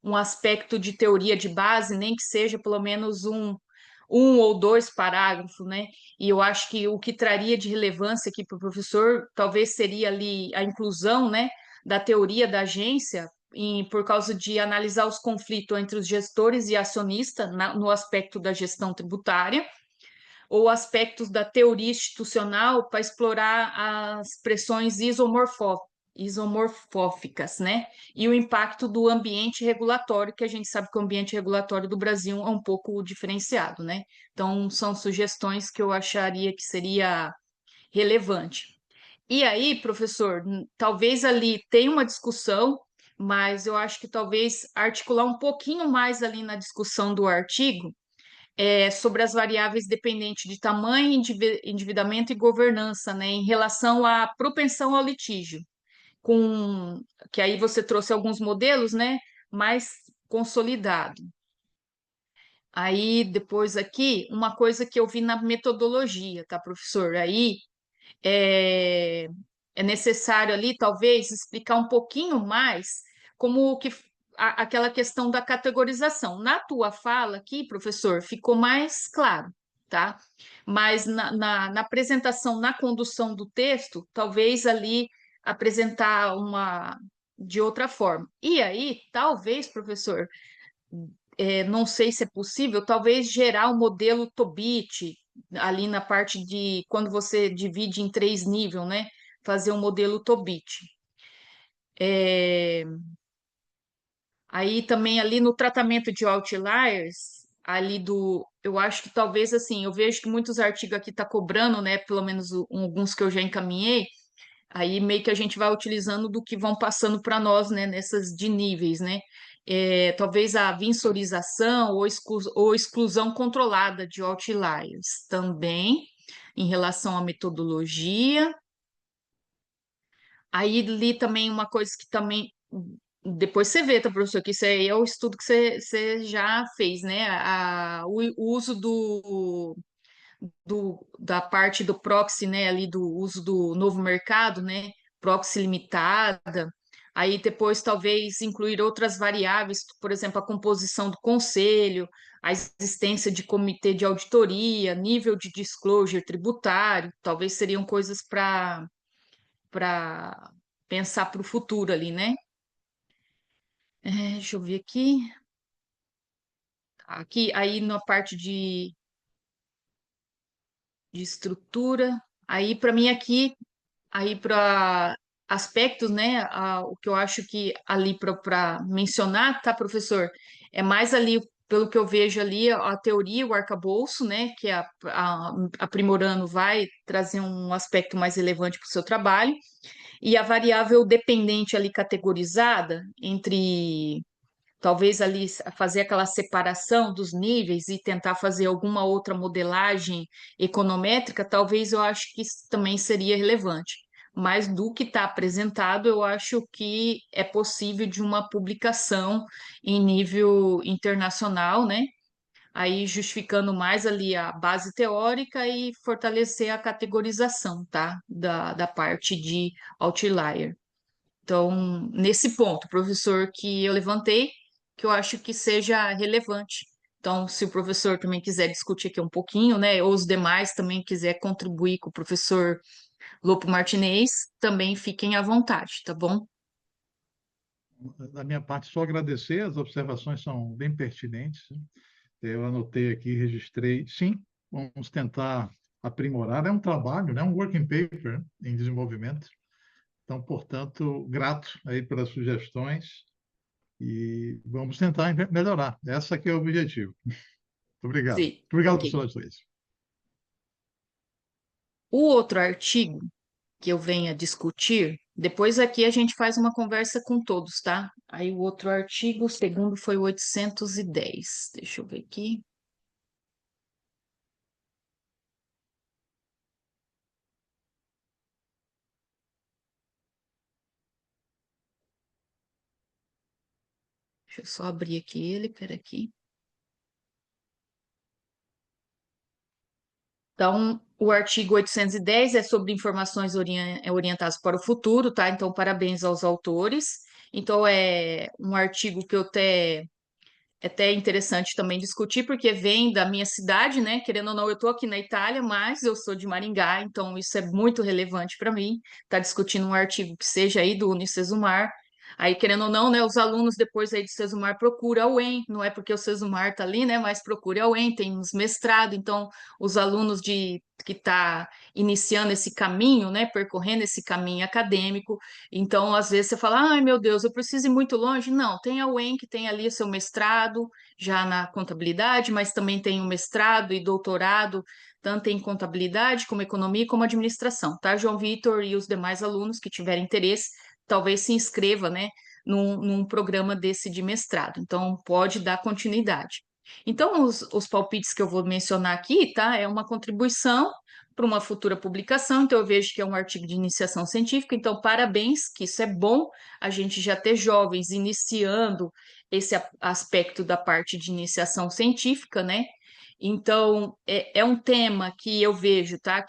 um aspecto de teoria de base, nem que seja pelo menos um ou dois parágrafos, né? E eu acho que o que traria de relevância aqui para o professor talvez seria ali a inclusão, né, da teoria da agência, por causa de analisar os conflitos entre os gestores e acionistas no aspecto da gestão tributária, ou aspectos da teoria institucional para explorar as pressões isomorfóficas, né? E o impacto do ambiente regulatório, que a gente sabe que o ambiente regulatório do Brasil é um pouco diferenciado, né? Então, são sugestões que eu acharia que seria relevante. E aí, professor, talvez ali tenha uma discussão, mas eu acho que talvez articular um pouquinho mais ali na discussão do artigo sobre as variáveis dependentes de tamanho, endividamento e governança, né, em relação à propensão ao litígio, com que aí você trouxe alguns modelos, né, mais consolidado. Aí depois aqui uma coisa que eu vi na metodologia, tá, professor? Aí é, é necessário ali talvez explicar um pouquinho mais como que aquela questão da categorização. Na tua fala aqui, professor, ficou mais claro, tá? Mas na apresentação, na condução do texto, talvez ali apresentar uma de outra forma. E aí, talvez, professor, não sei se é possível, talvez gerar o modelo Tobit ali na parte de quando você divide em 3 níveis, né? Fazer um modelo Tobit. Aí também ali no tratamento de outliers, eu acho que talvez assim, eu vejo que muitos artigos aqui tá cobrando, né? Pelo menos alguns que eu já encaminhei. Aí meio que a gente vai utilizando do que vão passando para nós, né, nessas de níveis, né? Talvez a vinsorização ou exclusão controlada de outliers também, em relação à metodologia. Aí li também uma coisa que também depois você vê, tá, professor, que isso aí é o estudo que você já fez, né? O uso da parte do proxy, né, ali do uso do novo mercado, né, proxy limitada, aí depois talvez incluir outras variáveis, por exemplo, a composição do conselho, a existência de comitê de auditoria, nível de disclosure tributário, talvez seriam coisas para pensar para o futuro ali, né? Deixa eu ver aqui. Aqui, aí na parte de estrutura, aí para mim aqui aí para aspectos, né? O que eu acho que ali para mencionar, tá, professor? É mais ali, pelo que eu vejo ali, a teoria, o arcabouço, né? Que aprimorando vai trazer um aspecto mais relevante para o seu trabalho, e a variável dependente ali categorizada entre talvez ali fazer aquela separação dos níveis e tentar fazer alguma outra modelagem econométrica, talvez eu acho que isso também seria relevante. Mas do que está apresentado, eu acho que é possível de uma publicação em nível internacional, né? Aí justificando mais ali a base teórica e fortalecer a categorização, tá? Da parte de outlier. Então, nesse ponto, professor, que eu levantei, que eu acho que seja relevante. Então, se o professor também quiser discutir aqui um pouquinho, né, ou os demais também quiser contribuir com o professor Lopo Martinez, também fiquem à vontade, tá bom? Da minha parte, só agradecer, as observações são bem pertinentes. Eu anotei aqui, registrei. Sim, vamos tentar aprimorar. É um trabalho, né? Um working paper em desenvolvimento. Então, portanto, grato aí pelas sugestões e vamos tentar melhorar. Essa que é o objetivo. Muito obrigado. Sim, Muito obrigado, ok. professor Luiz. O outro artigo que eu venha discutir, depois aqui a gente faz uma conversa com todos, tá? Aí o outro artigo, o segundo foi o 810. Deixa eu ver aqui. Deixa eu só abrir aqui ele, pera aqui. Então, o artigo 810 é sobre informações orientadas para o futuro, tá? Então, parabéns aos autores. Então, é um artigo que é até interessante também discutir, porque vem da minha cidade, né? Querendo ou não, eu estou aqui na Itália, mas eu sou de Maringá, então isso é muito relevante para mim. Tá discutindo um artigo que seja aí do Unicesumar. Aí, querendo ou não, né, os alunos depois aí do Sesumar procuram a UEM, não é porque o Sesumar tá ali, né, mas procura a UEM, tem uns mestrado, então os alunos de que tá iniciando esse caminho, né, percorrendo esse caminho acadêmico, então às vezes você fala, ai meu Deus, eu preciso ir muito longe. Não, tem a UEM que tem ali o seu mestrado já na contabilidade, mas também tem o mestrado e doutorado tanto em contabilidade como economia como administração, tá? João Vitor e os demais alunos que tiverem interesse talvez se inscreva, né, num programa desse de mestrado. Então, pode dar continuidade. Então, os palpites que eu vou mencionar aqui, tá, é uma contribuição para uma futura publicação. Então, eu vejo que é um artigo de iniciação científica. Então, parabéns, que isso é bom, a gente já ter jovens iniciando esse aspecto da parte de iniciação científica, né? Então, é um tema que eu vejo, tá?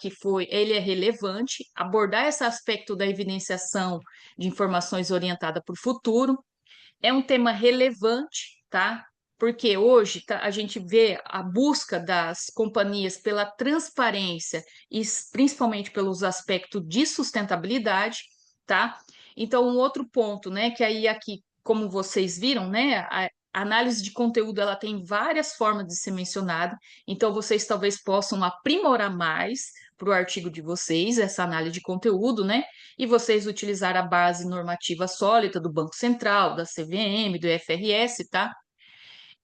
Ele é relevante, abordar esse aspecto da evidenciação de informações orientada para o futuro. É um tema relevante, tá? Porque hoje a gente vê a busca das companhias pela transparência e principalmente pelos aspectos de sustentabilidade, tá? Então, um outro ponto, né, que aí aqui, como vocês viram, né, a análise de conteúdo ela tem várias formas de ser mencionada, então vocês talvez possam aprimorar mais para o artigo de vocês, essa análise de conteúdo, né? E vocês utilizar a base normativa sólida do Banco Central, da CVM, do FRS, tá?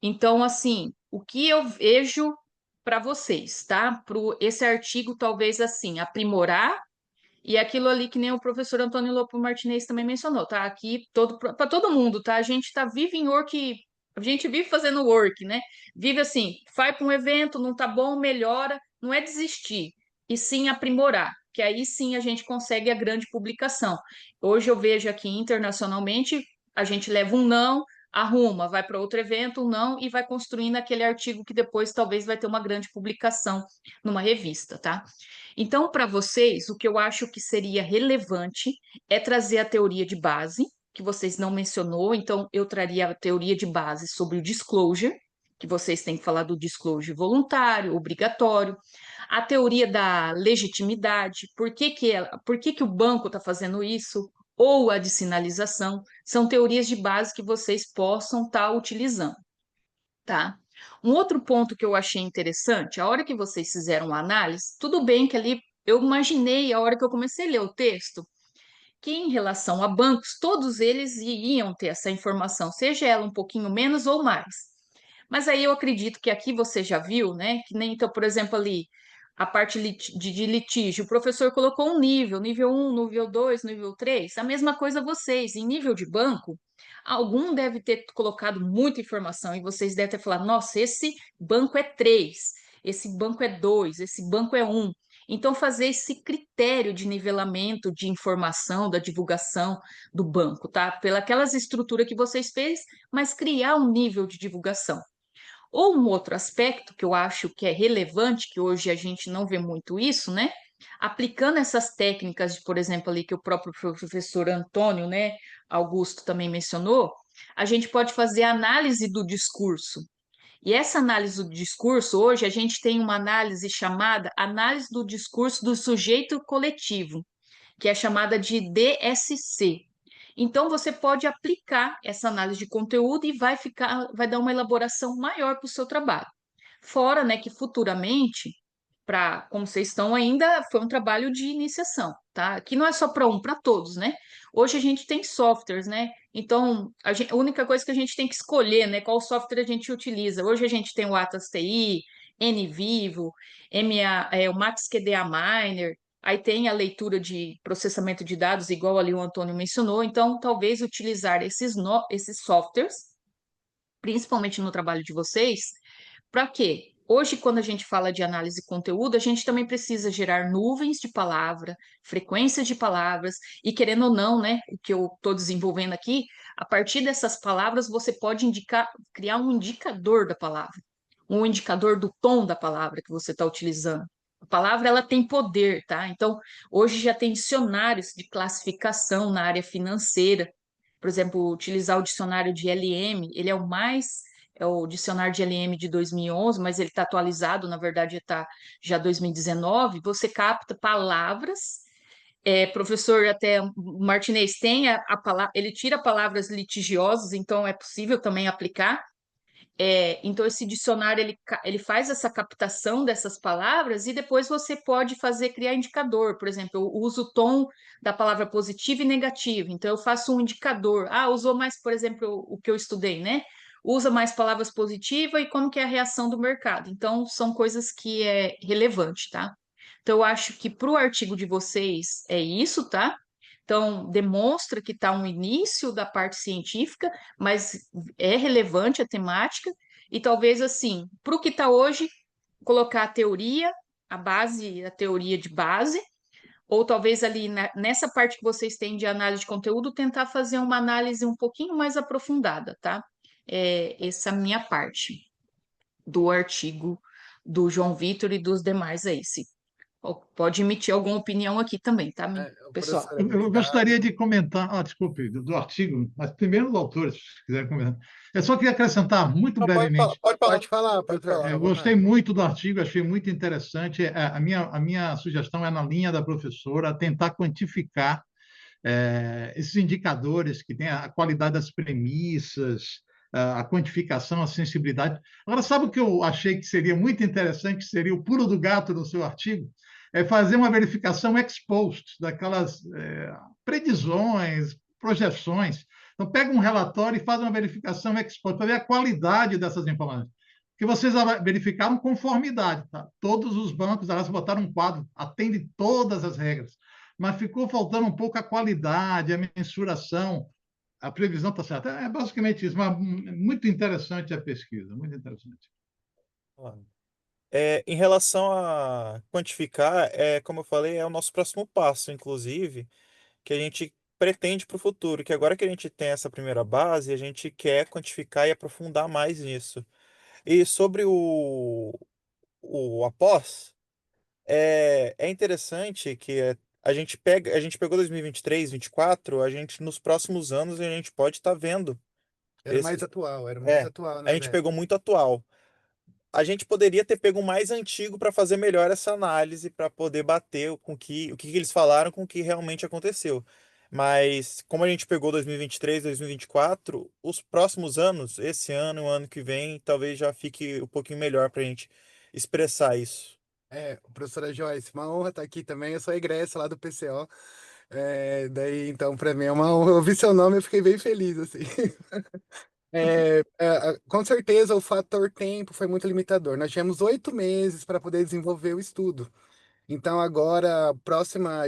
Então, assim, o que eu vejo para vocês, tá? Para esse artigo, talvez assim, aprimorar e aquilo ali que nem o professor Antônio Lopo Martinez também mencionou, tá? Aqui para todo mundo, tá? A gente tá vive em work, a gente vive fazendo work, né? Vive assim, vai para um evento, não tá bom, melhora, não é desistir, e sim aprimorar, que aí sim a gente consegue a grande publicação. Hoje eu vejo aqui internacionalmente, a gente leva um não, arruma, vai para outro evento, um não, e vai construindo aquele artigo que depois talvez vai ter uma grande publicação numa revista, tá? Então, para vocês, o que eu acho que seria relevante é trazer a teoria de base, que vocês não mencionou, então eu traria a teoria de base sobre o disclosure, que vocês têm que falar do disclosure voluntário, obrigatório, a teoria da legitimidade, por que que o banco está fazendo isso, ou a de sinalização, são teorias de base que vocês possam estar utilizando, tá? Um outro ponto que eu achei interessante, a hora que vocês fizeram a análise, tudo bem que ali eu imaginei, a hora que eu comecei a ler o texto, que em relação a bancos, todos eles iriam ter essa informação, seja ela um pouquinho menos ou mais. Mas aí eu acredito que aqui você já viu, né? Que nem, então, por exemplo, ali, a parte de litígio, o professor colocou um nível 1, nível 2, nível 3. A mesma coisa vocês, em nível de banco, algum deve ter colocado muita informação e vocês devem ter falado, nossa, esse banco é 3, esse banco é 2, esse banco é 1. Então, fazer esse critério de nivelamento de informação, da divulgação do banco, tá? Pelas estruturas que vocês fez, mas criar um nível de divulgação. Ou um outro aspecto que eu acho que é relevante, que hoje a gente não vê muito isso, né? Aplicando essas técnicas, por exemplo, ali que o próprio professor Antônio, né, Augusto também mencionou, a gente pode fazer análise do discurso. E essa análise do discurso, hoje a gente tem uma análise chamada análise do discurso do sujeito coletivo, que é chamada de DSC. Então, você pode aplicar essa análise de conteúdo e vai dar uma elaboração maior para o seu trabalho. Fora, né, que futuramente, como vocês estão ainda, foi um trabalho de iniciação, tá? Que não é só para para todos, né? Hoje a gente tem softwares, né? Então, a única coisa que a gente tem que escolher, né, qual software a gente utiliza. Hoje a gente tem o Atas TI, NVivo, o MaxQDA Miner, aí tem a leitura de processamento de dados, igual ali o Antônio mencionou. Então, talvez utilizar esses softwares, principalmente no trabalho de vocês, para quê? Hoje, quando a gente fala de análise de conteúdo, a gente também precisa gerar nuvens de palavra, frequências de palavras, e querendo ou não, né, o que eu estou desenvolvendo aqui, a partir dessas palavras você pode criar um indicador da palavra, um indicador do tom da palavra que você está utilizando. A palavra ela tem poder, tá? Então, hoje já tem dicionários de classificação na área financeira por exemplo, utilizar o dicionário de LM, ele é o dicionário de LM de 2011, mas ele está atualizado, na verdade está já 2019, você capta palavras, professor até Martinez tem a palavra, ele tira palavras litigiosas, então é possível também aplicar. Então, esse dicionário ele faz essa captação dessas palavras e depois você pode criar indicador. Por exemplo, eu uso o tom da palavra positiva e negativa, então eu faço um indicador. Ah, usou mais, por exemplo, o que eu estudei, né? Usa mais palavras positivas e como que é a reação do mercado. Então, são coisas que é relevante, tá? Então, eu acho que para o artigo de vocês é isso, tá? Então, demonstra que está um início da parte científica, mas é relevante a temática, e talvez assim, para o que está hoje, colocar a teoria, a base, a teoria de base, ou talvez ali nessa parte que vocês têm de análise de conteúdo, tentar fazer uma análise um pouquinho mais aprofundada, tá? Essa é a minha parte do artigo do João Vitor e dos demais aí. Pode emitir alguma opinião aqui também, tá, pessoal? Professora, Eu obrigado. gostaria de comentar, desculpe, do artigo, mas primeiro do autor, se quiser comentar. Eu só queria acrescentar muito Não, pode falar, brevemente. pode falar. Pode falar, à Eu gostei vontade. muito do artigo, achei muito interessante. A minha sugestão é na linha da professora, tentar quantificar esses indicadores que têm a qualidade das premissas, a quantificação, a sensibilidade. Agora, sabe o que eu achei que seria muito interessante, que seria o pulo do gato no seu artigo? É fazer uma verificação ex post daquelas previsões, projeções. Então, pega um relatório e faz uma verificação ex post para ver a qualidade dessas informações. Porque vocês verificaram conformidade, tá? Todos os bancos, elas botaram um quadro, atende todas as regras, mas ficou faltando um pouco a qualidade, a mensuração, a previsão está certa. É basicamente isso, mas muito interessante a pesquisa, muito interessante. Em relação a quantificar, como eu falei, é o nosso próximo passo, inclusive, que a gente pretende para o futuro, que agora que a gente tem essa primeira base, a gente quer quantificar e aprofundar mais nisso. E sobre o após, é interessante que a gente pegou 2023, 2024, a gente nos próximos anos a gente pode estar vendo Era esse, mais atual, era mais é, atual, a né, gente velho? pegou muito atual. A gente poderia ter pego um mais antigo para fazer melhor essa análise, para poder bater o que eles falaram com o que realmente aconteceu. Mas como a gente pegou 2023, 2024, os próximos anos, esse ano, o ano que vem, talvez já fique um pouquinho melhor para a gente expressar isso. Professora Joyce, uma honra estar aqui também. Eu sou egressa lá do PCO. Daí, então, para mim é uma honra. Eu ouvi seu nome, eu fiquei bem feliz, assim. Com certeza, o fator tempo foi muito limitador. Nós tivemos 8 meses para poder desenvolver o estudo. Então, agora, próxima,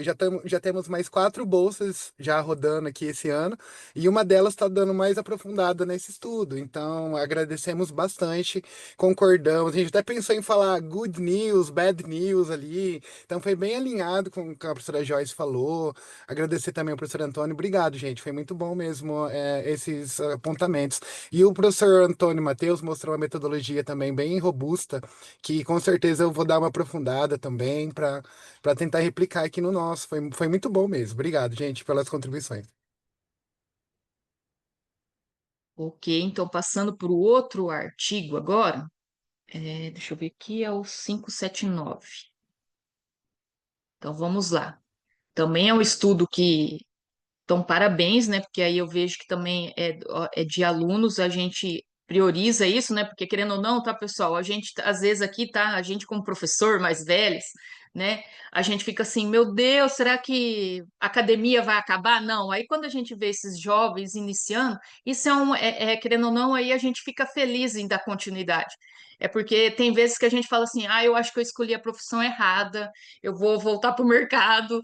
já temos mais 4 bolsas já rodando aqui esse ano, e uma delas está dando mais aprofundada nesse estudo. Então, agradecemos bastante, concordamos. A gente até pensou em falar good news, bad news ali. Então, foi bem alinhado com o que a professora Joyce falou. Agradecer também ao professor Antônio. Obrigado, gente. Foi muito bom mesmo, esses apontamentos. E o professor Antônio Matheus mostrou uma metodologia também bem robusta, que com certeza eu vou dar uma aprofundada também para tentar replicar aqui no nosso. Foi muito bom mesmo. Obrigado, gente, pelas contribuições. Ok, então passando para o outro artigo agora, deixa eu ver aqui, é o 579. Então vamos lá. Também é um estudo que, então parabéns, né? Porque aí eu vejo que também é de alunos, a gente prioriza isso, né? Porque querendo ou não, tá, pessoal? A gente, às vezes aqui, tá? A gente como professor mais velhos, né? A gente fica assim, meu Deus, será que a academia vai acabar? Não. Aí quando a gente vê esses jovens iniciando, isso querendo ou não, aí a gente fica feliz em dar continuidade. É porque tem vezes que a gente fala assim, eu acho que eu escolhi a profissão errada, eu vou voltar para o mercado,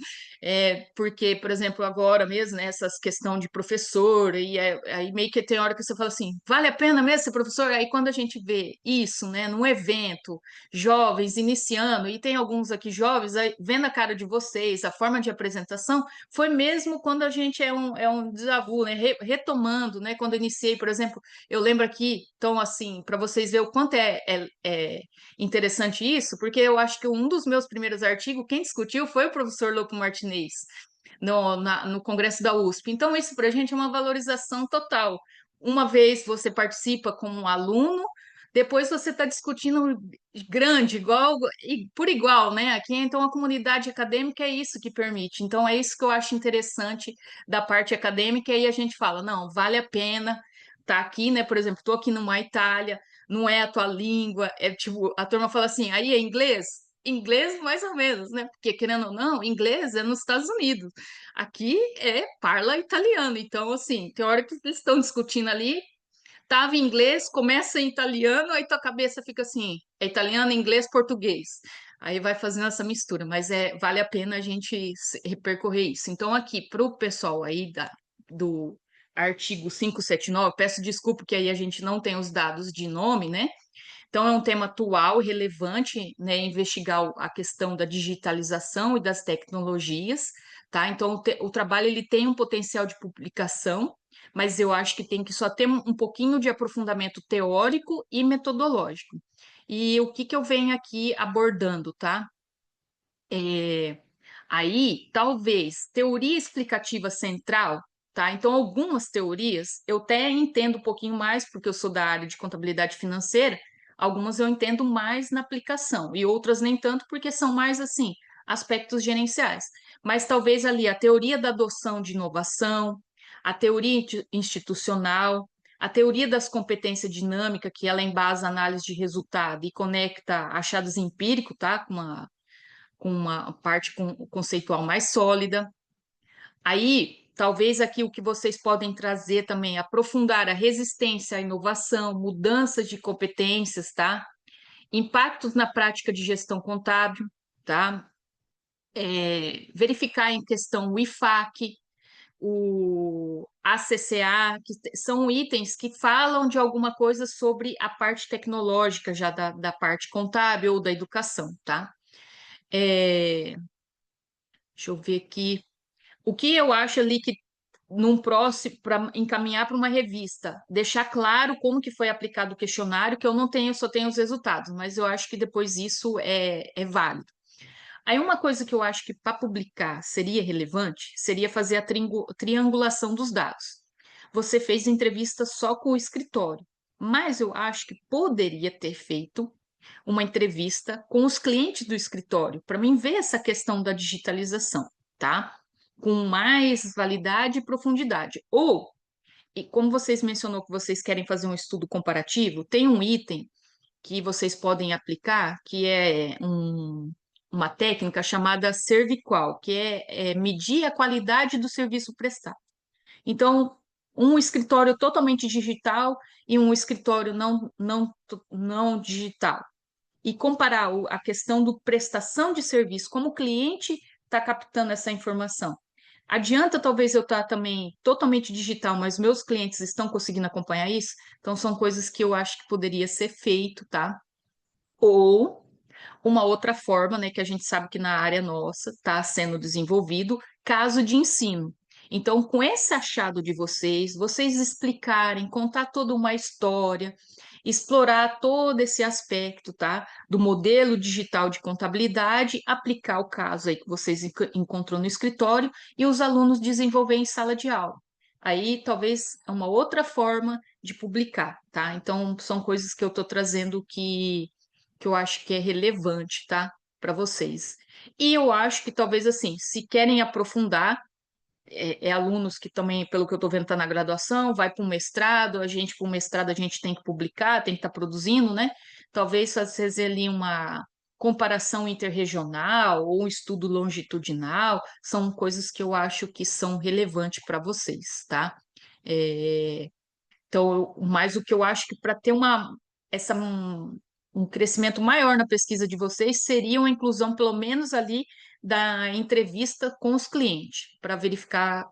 porque, por exemplo, agora mesmo, né, essas questão de professor, aí meio que tem hora que você fala assim, vale a pena mesmo ser professor? Aí quando a gente vê isso, né, num evento, jovens iniciando, e tem alguns aqui jovens, aí, vendo a cara de vocês, a forma de apresentação, foi mesmo quando a gente é um desavu, né, retomando, né, quando eu iniciei, por exemplo, eu lembro aqui, então, assim, para vocês verem o quanto é interessante isso, porque eu acho que um dos meus primeiros artigos, quem discutiu foi o professor Lopo Martinez. no Congresso da USP. Então, isso para a gente é uma valorização total. Uma vez você participa como um aluno, depois você está discutindo grande, igual, por igual, né? Aqui, então, a comunidade acadêmica é isso que permite. Então, é isso que eu acho interessante da parte acadêmica, e aí a gente fala, não, vale a pena estar aqui, né? Por exemplo, estou aqui numa Itália, não é a tua língua, é tipo, a turma fala assim, aí é inglês? Inglês mais ou menos, né? Porque, querendo ou não, inglês é nos Estados Unidos. Aqui é parla italiano. Então, assim, tem hora que eles estão discutindo ali, tava em inglês, começa em italiano, aí tua cabeça fica assim, é italiano, inglês, português. Aí vai fazendo essa mistura, mas vale a pena a gente repercorrer isso. Então, aqui, para o pessoal aí do artigo 579, peço desculpa que aí a gente não tem os dados de nome, né? Então, é um tema atual e relevante, né, investigar a questão da digitalização e das tecnologias, tá? Então, o trabalho ele tem um potencial de publicação, mas eu acho que tem que só ter um pouquinho de aprofundamento teórico e metodológico. E o que que eu venho aqui abordando, tá? Aí, talvez, teoria explicativa central, tá? Então, algumas teorias eu até entendo um pouquinho mais, porque eu sou da área de contabilidade financeira, algumas eu entendo mais na aplicação, e outras nem tanto, porque são mais, assim, aspectos gerenciais. Mas talvez ali a teoria da adoção de inovação, a teoria institucional, a teoria das competências dinâmicas, que ela embasa a análise de resultado e conecta achados empíricos, tá? Com uma parte conceitual mais sólida. Aí, talvez aqui o que vocês podem trazer também, aprofundar a resistência à inovação, mudanças de competências, tá? Impactos na prática de gestão contábil, tá? Verificar em questão o IFAC, o ACCA, que são itens que falam de alguma coisa sobre a parte tecnológica já da parte contábil ou da educação, tá? Deixa eu ver aqui. O que eu acho ali que num próximo, para encaminhar para uma revista, deixar claro como que foi aplicado o questionário, que eu não tenho, só tenho os resultados, mas eu acho que depois isso é válido. Aí uma coisa que eu acho que para publicar seria relevante, seria fazer a triangulação dos dados. Você fez entrevista só com o escritório, mas eu acho que poderia ter feito uma entrevista com os clientes do escritório, para mim ver essa questão da digitalização, tá? Com mais validade e profundidade. Ou, e como vocês mencionou que vocês querem fazer um estudo comparativo, tem um item que vocês podem aplicar, que é uma técnica chamada Serviqual, que é medir a qualidade do serviço prestado. Então, um escritório totalmente digital e um escritório não digital e comparar a questão do prestação de serviço, como o cliente está captando essa informação. Adianta talvez eu estar também totalmente digital, mas meus clientes estão conseguindo acompanhar isso? Então, são coisas que eu acho que poderia ser feito, tá? Ou uma outra forma, né, que a gente sabe que na área nossa está sendo desenvolvido, caso de ensino. Então, com esse achado de vocês explicarem, contar toda uma história, explorar todo esse aspecto, tá, do modelo digital de contabilidade, aplicar o caso aí que vocês encontrou no escritório e os alunos desenvolver em sala de aula. Aí, talvez, é uma outra forma de publicar, tá? Então, são coisas que eu estou trazendo que eu acho que é relevante, tá? Para vocês. E eu acho que talvez assim, se querem aprofundar, alunos que também, pelo que eu estou vendo, tá na graduação, vai para um mestrado, a gente, para o mestrado, a gente tem que publicar, tem que estar produzindo, né? Talvez fazer ali uma comparação interregional ou um estudo longitudinal, são coisas que eu acho que são relevantes para vocês, tá? É, então, mas o que eu acho que para ter um crescimento maior na pesquisa de vocês seria uma inclusão, pelo menos ali, da entrevista com os clientes, para verificar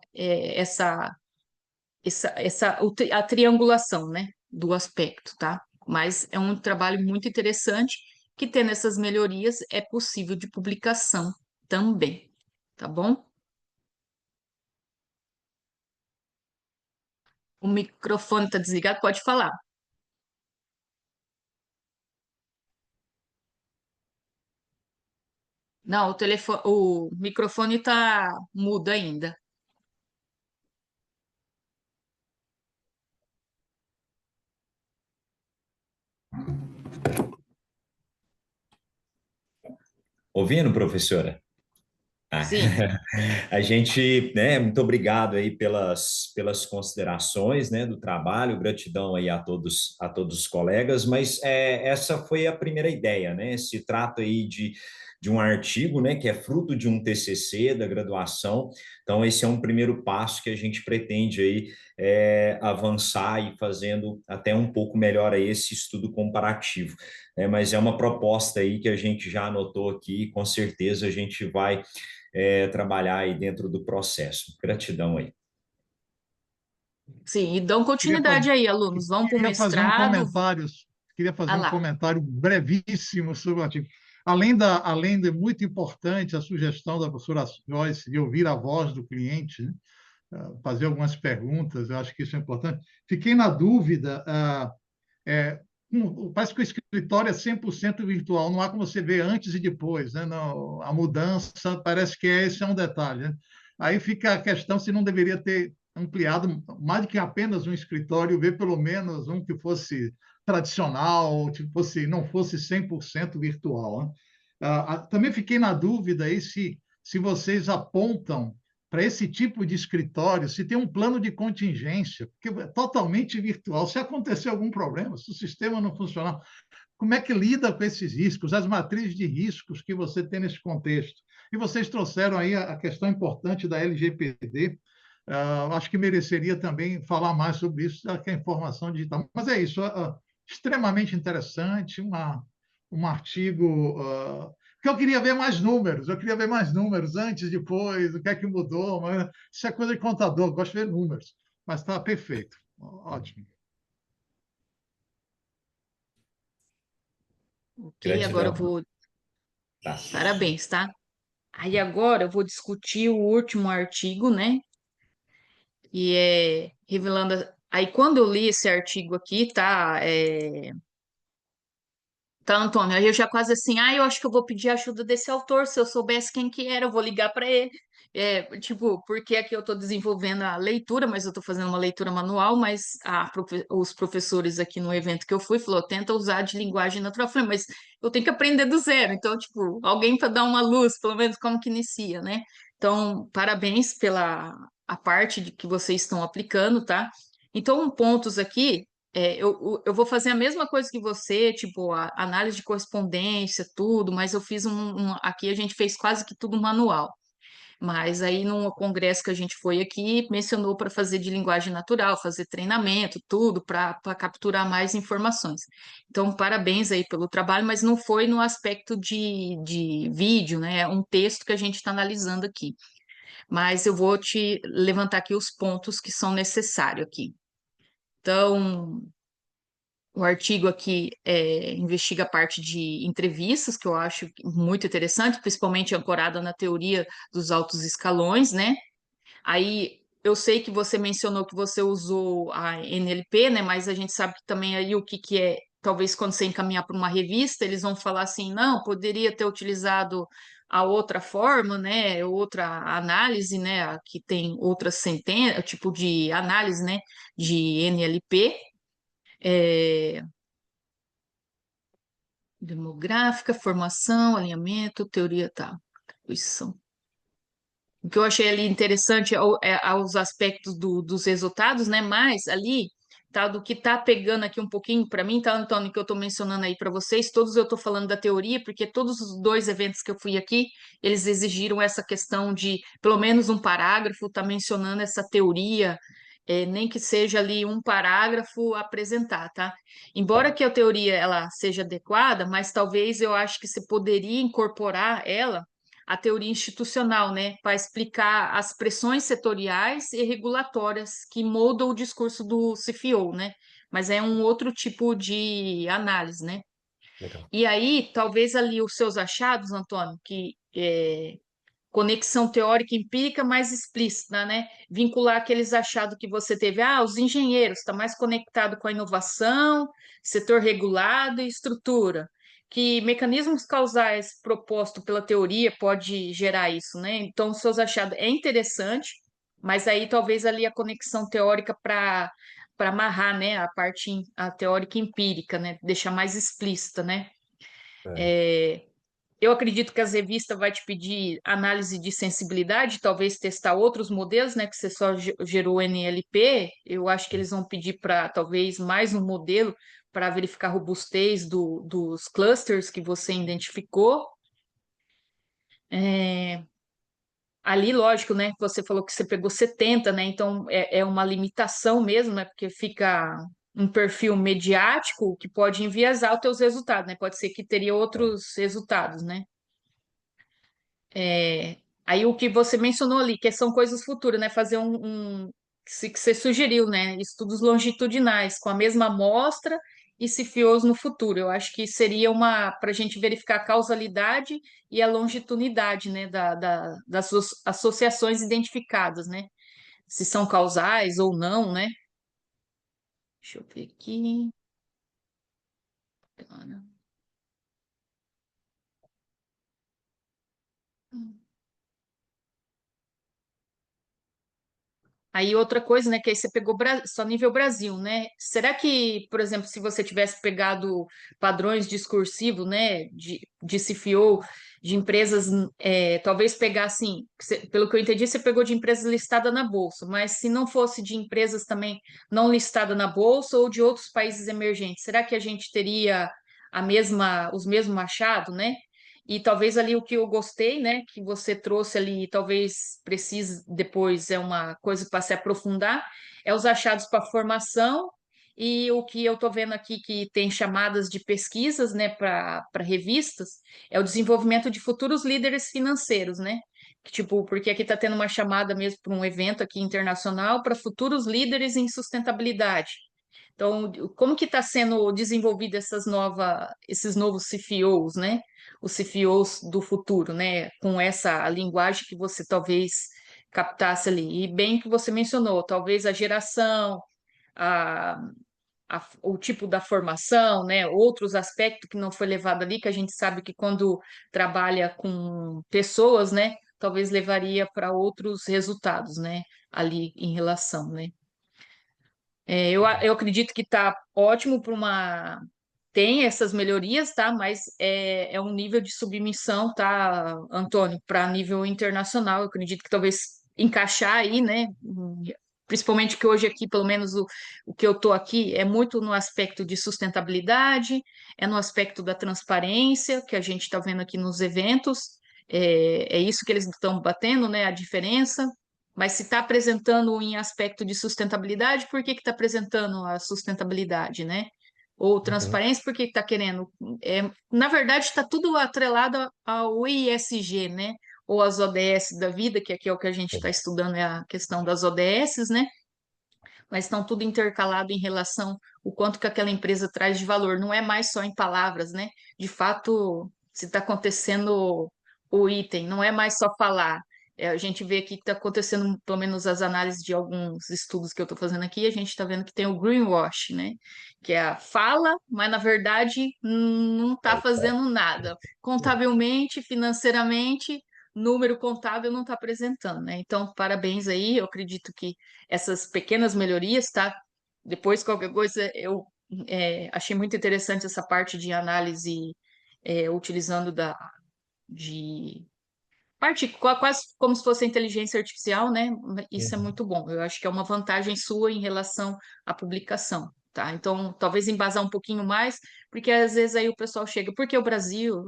a triangulação, né, do aspecto, tá? Mas é um trabalho muito interessante que, tendo essas melhorias, é possível de publicação também, tá bom? O microfone está desligado, pode falar. Não, o microfone está mudo ainda. Ouvindo, professora? Ah, Sim, a gente, né, muito obrigado aí pelas considerações, né, do trabalho, gratidão aí a todos os colegas, mas essa foi a primeira ideia, né, se trata aí de um artigo, né, que é fruto de um TCC da graduação, então esse é um primeiro passo que a gente pretende aí avançar e fazendo até um pouco melhor aí esse estudo comparativo, né, mas é uma proposta aí que a gente já anotou aqui e com certeza a gente vai trabalhar aí dentro do processo. Gratidão aí. sim, e dão Queria continuidade fazer, aí, alunos. Vão para o queria fazer um mestrado. comentário, queria fazer Ah um lá. comentário brevíssimo sobre o artigo. Além de muito importante a sugestão da professora Joyce de ouvir a voz do cliente, né? Fazer algumas perguntas, eu acho que isso é importante. Fiquei na dúvida, parece que o escritório é 100% virtual, não há como você ver antes e depois, né? Não, a mudança parece que esse é um detalhe, né? Aí fica a questão se não deveria ter ampliado mais do que apenas um escritório, ver pelo menos um que fosse tradicional, que não fosse 100% virtual, né? Também fiquei na dúvida aí se vocês apontam para esse tipo de escritório, se tem um plano de contingência, porque é totalmente virtual. Se acontecer algum problema, se o sistema não funcionar, como é que lida com esses riscos, as matrizes de riscos que você tem nesse contexto? E vocês trouxeram aí a questão importante da LGPD. Acho que mereceria também falar mais sobre isso, já que a informação digital. Mas é isso, extremamente interessante, um artigo. Que eu queria ver mais números, eu queria ver mais números antes, depois, o que é que mudou. Mas isso é coisa de contador, gosto de ver números. Mas está perfeito, ótimo. Ok, agora eu Gratidão. vou. Tá. Parabéns, tá? Aí agora eu vou discutir o último artigo, né? E é revelando. Aí quando eu li esse artigo aqui, tá? Tá, Antônio, aí eu já quase assim, eu acho que eu vou pedir ajuda desse autor, se eu soubesse quem que era, eu vou ligar para ele. Tipo, porque aqui eu estou desenvolvendo a leitura, mas eu estou fazendo uma leitura manual, mas os professores aqui no evento que eu fui falou, tenta usar de linguagem natural. Eu falei, mas eu tenho que aprender do zero, então, tipo, alguém para dar uma luz, pelo menos como que inicia, né? Então, parabéns pela a parte de que vocês estão aplicando, tá? Então, pontos aqui eu vou fazer a mesma coisa que você, tipo, a análise de correspondência, tudo, mas eu fiz aqui a gente fez quase que tudo manual. Mas aí no congresso que a gente foi aqui, mencionou para fazer de linguagem natural, fazer treinamento, tudo, para capturar mais informações. Então, parabéns aí pelo trabalho, mas não foi no aspecto de vídeo, né? É um texto que a gente está analisando aqui. Mas eu vou te levantar aqui os pontos que são necessários aqui. Então, o artigo aqui investiga a parte de entrevistas, que eu acho muito interessante, principalmente ancorada na teoria dos altos escalões, né? Aí eu sei que você mencionou que você usou a NLP, né? Mas a gente sabe que também aí o que, que é, talvez quando você encaminhar para uma revista, eles vão falar assim, não, poderia ter utilizado a outra forma, né? Outra análise, né? Que tem outras centenas, tipo de análise, né? De NLP. É, demográfica, formação, alinhamento, teoria, tá. Atribuição. O que eu achei ali interessante os aspectos dos resultados, né? Mas ali, tá, do que tá pegando aqui um pouquinho para mim, tá, Antônio, que eu tô mencionando aí para vocês, todos eu tô falando da teoria, porque todos os dois eventos que eu fui aqui, eles exigiram essa questão de, pelo menos um parágrafo, tá mencionando essa teoria, nem que seja ali um parágrafo apresentar, tá? Embora que a teoria ela seja adequada, mas talvez eu acho que você poderia incorporar ela a teoria institucional, né, para explicar as pressões setoriais e regulatórias que moldam o discurso do CFO, né? Mas é um outro tipo de análise, né? Legal. E aí, talvez ali os seus achados, Antônio, que conexão teórica e empírica mais explícita, né? Vincular aqueles achados que você teve, os engenheiros está mais conectado com a inovação, setor regulado e estrutura, que mecanismos causais proposto pela teoria pode gerar isso, né? Então, os seus achados é interessante, mas aí talvez ali a conexão teórica para amarrar, né, a teórica empírica, né, deixar mais explícita, né? Eu acredito que as revistas vai te pedir análise de sensibilidade, talvez testar outros modelos, né? Que você só gerou NLP. Eu acho que eles vão pedir para talvez mais um modelo para verificar a robustez dos clusters que você identificou. Ali, lógico, né? Você falou que você pegou 70, né? Então é uma limitação mesmo, né? Porque fica um perfil mediático que pode enviesar os teus resultados, né? Pode ser que teria outros resultados, né? Aí o que você mencionou ali, que são coisas futuras, né? Fazer que você sugeriu, né? Estudos longitudinais com a mesma amostra e CFOs no futuro. Eu acho que seria para a gente verificar a causalidade e a longitudinidade, né? Das associações identificadas, né? Se são causais ou não, né? Deixa eu ver aqui. Aí outra coisa, né, que aí você pegou só nível Brasil, né? Será que, por exemplo, se você tivesse pegado padrões discursivos, né, de CFO, de empresas, talvez pegar assim, pelo que eu entendi, você pegou de empresas listadas na Bolsa, mas se não fosse de empresas também não listadas na Bolsa ou de outros países emergentes, será que a gente teria os mesmos achados, né? E talvez ali o que eu gostei, né, que você trouxe ali, talvez precise depois, é uma coisa para se aprofundar, é os achados para formação e o que eu estou vendo aqui que tem chamadas de pesquisas, né, para revistas, é o desenvolvimento de futuros líderes financeiros, né? Tipo, porque aqui está tendo uma chamada mesmo para um evento aqui internacional para futuros líderes em sustentabilidade. Então, como que está sendo desenvolvido esses novos CFOs, né? Os CFOs do futuro, né? Com essa linguagem que você talvez captasse ali. E bem que você mencionou, talvez a geração, a, o tipo da formação, né? Outros aspectos que não foi levado ali, que a gente sabe que quando trabalha com pessoas, né? Talvez levaria para outros resultados, né? Ali em relação, né? Eu acredito que está ótimo para Tem essas melhorias, tá? Mas é um nível de submissão, tá, Antônio, para nível internacional. Eu acredito que talvez encaixar aí, né? Principalmente que hoje aqui, pelo menos o que eu estou aqui, é muito no aspecto de sustentabilidade, é no aspecto da transparência, que a gente está vendo aqui nos eventos. É isso que eles estão batendo, né? A diferença. Mas se está apresentando em aspecto de sustentabilidade, por que está apresentando a sustentabilidade, né? Ou Uhum. transparência, por que está querendo? Na verdade, está tudo atrelado ao ISG, né? Ou as ODS da vida, que aqui é o que a gente está estudando, é a questão das ODS, né? Mas estão tudo intercalado em relação ao quanto que aquela empresa traz de valor. Não é mais só em palavras, né? De fato, se está acontecendo o item, não é mais só falar. A gente vê aqui que está acontecendo, pelo menos as análises de alguns estudos que eu estou fazendo aqui, a gente está vendo que tem o greenwash, né? Que é a fala, mas na verdade não está fazendo nada. Contabilmente, financeiramente, número contábil não está apresentando, né? Então, parabéns aí, eu acredito que essas pequenas melhorias, tá? Depois, qualquer coisa, eu achei muito interessante essa parte de análise utilizando de parte quase como se fosse a inteligência artificial, né? Isso é Uhum. muito bom. Eu acho que é uma vantagem sua em relação à publicação, tá? Então, talvez embasar um pouquinho mais, porque às vezes aí o pessoal chega, porque o Brasil,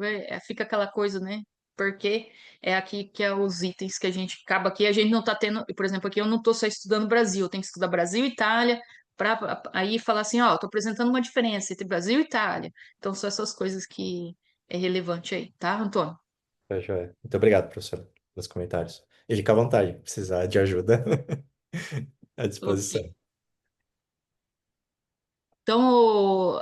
fica aquela coisa, né? Porque é aqui que é os itens que a gente acaba aqui, a gente não está tendo, por exemplo, aqui eu não estou só estudando Brasil, eu tenho que estudar Brasil e Itália, para aí falar assim, ó, estou apresentando uma diferença entre Brasil e Itália. Então, são essas coisas que é relevante aí, tá, Antônio? Tá joia. Muito obrigado, professor, pelos comentários. E fica à vontade, precisar de ajuda, à Ok. disposição. Então,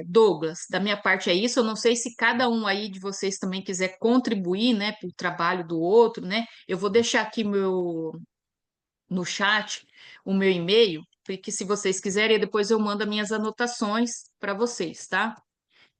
Douglas, da minha parte é isso. Eu não sei se cada um aí de vocês também quiser contribuir, né, para o trabalho do outro, né? Eu vou deixar aqui no chat o meu e-mail, porque se vocês quiserem, depois eu mando as minhas anotações para vocês, tá?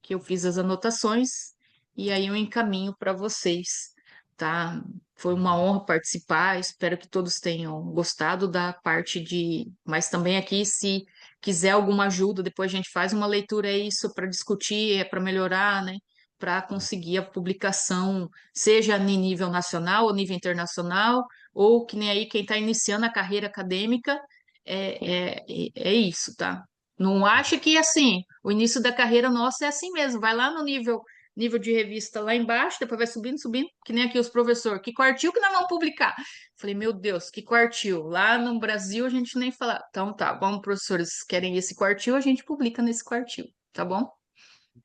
que eu fiz as anotações e aí eu encaminho para vocês, tá? Foi uma honra participar, espero que todos tenham gostado da parte de. Mas também aqui, se quiser alguma ajuda, depois a gente faz uma leitura, é isso para discutir, é para melhorar, né? Para conseguir a publicação, seja em nível nacional ou nível internacional, ou que nem aí quem está iniciando a carreira acadêmica, é isso, tá? Não acha que assim, o início da carreira nossa é assim mesmo, vai lá no nível de revista lá embaixo, depois vai subindo, subindo, que nem aqui os professores, que quartil que nós vamos publicar? Falei, meu Deus, que quartil? Lá no Brasil a gente nem fala. Então tá, vamos, professores, querem esse quartil, a gente publica nesse quartil, tá bom?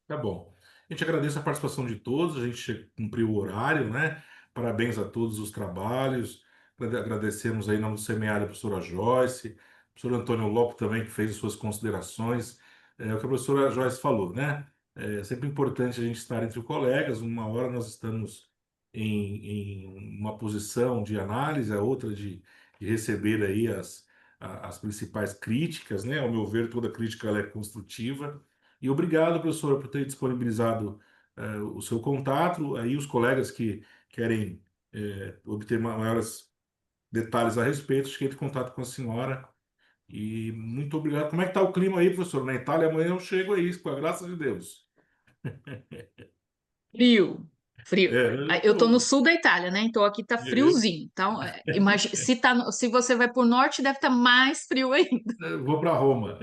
Tá bom. A gente agradece a participação de todos, a gente cumpriu o horário, né? Parabéns a todos os trabalhos. Agradecemos aí em nome do SEMEAD a professora Joyce, professor Antônio Lopes também, que fez as suas considerações. É o que a professora Joyce falou, né? É sempre importante a gente estar entre colegas. Uma hora nós estamos em uma posição de análise, a outra de receber aí as principais críticas, né? Ao meu ver, toda crítica ela é construtiva. E obrigado, professora, por ter disponibilizado o seu contato. Aí os colegas que querem obter maiores detalhes a respeito, fiquei em contato com a senhora. E muito obrigado. Como é que está o clima aí, professor? Na Itália, amanhã eu chego aí, com a graça de Deus. Frio, frio. É, Eu tô no sul da Itália, né? Então aqui tá eu, friozinho. Então, imagina, se você vai por norte, deve estar mais frio ainda. eu vou para Roma.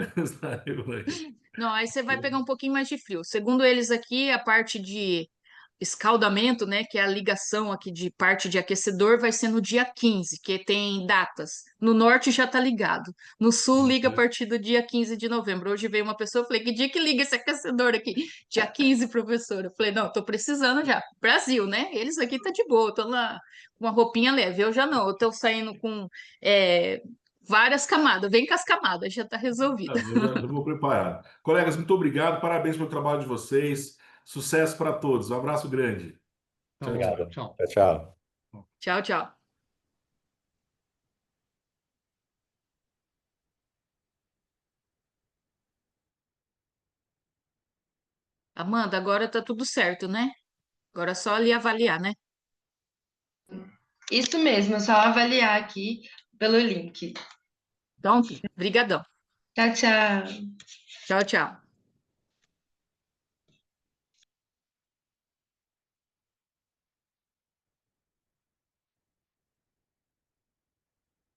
Não, aí você vai pegar um pouquinho mais de frio. Segundo eles aqui, a parte de escaldamento, né, que é a ligação aqui de parte de aquecedor, vai ser no dia 15, que tem datas. No norte já tá ligado. No sul liga a partir do dia 15 de novembro. Hoje veio uma pessoa, eu falei, que dia que liga esse aquecedor aqui? Dia 15, professora. Eu falei, não, tô precisando já. Brasil, né? Eles aqui tá de boa, tô lá com uma roupinha leve. Eu já não, eu tô saindo com várias camadas. Vem com as camadas, já tá resolvido. Já vou preparar. Colegas, muito obrigado. Parabéns pelo trabalho de vocês. Sucesso para todos. Um abraço grande. Tá Tchau, bom, tchau. tchau. Tchau, tchau. Tchau, tchau. Amanda, agora tá tudo certo, né? Agora é só ali avaliar, né? Isso mesmo, é só avaliar aqui pelo link. Então, brigadão. Tchau, tchau. Tchau, tchau.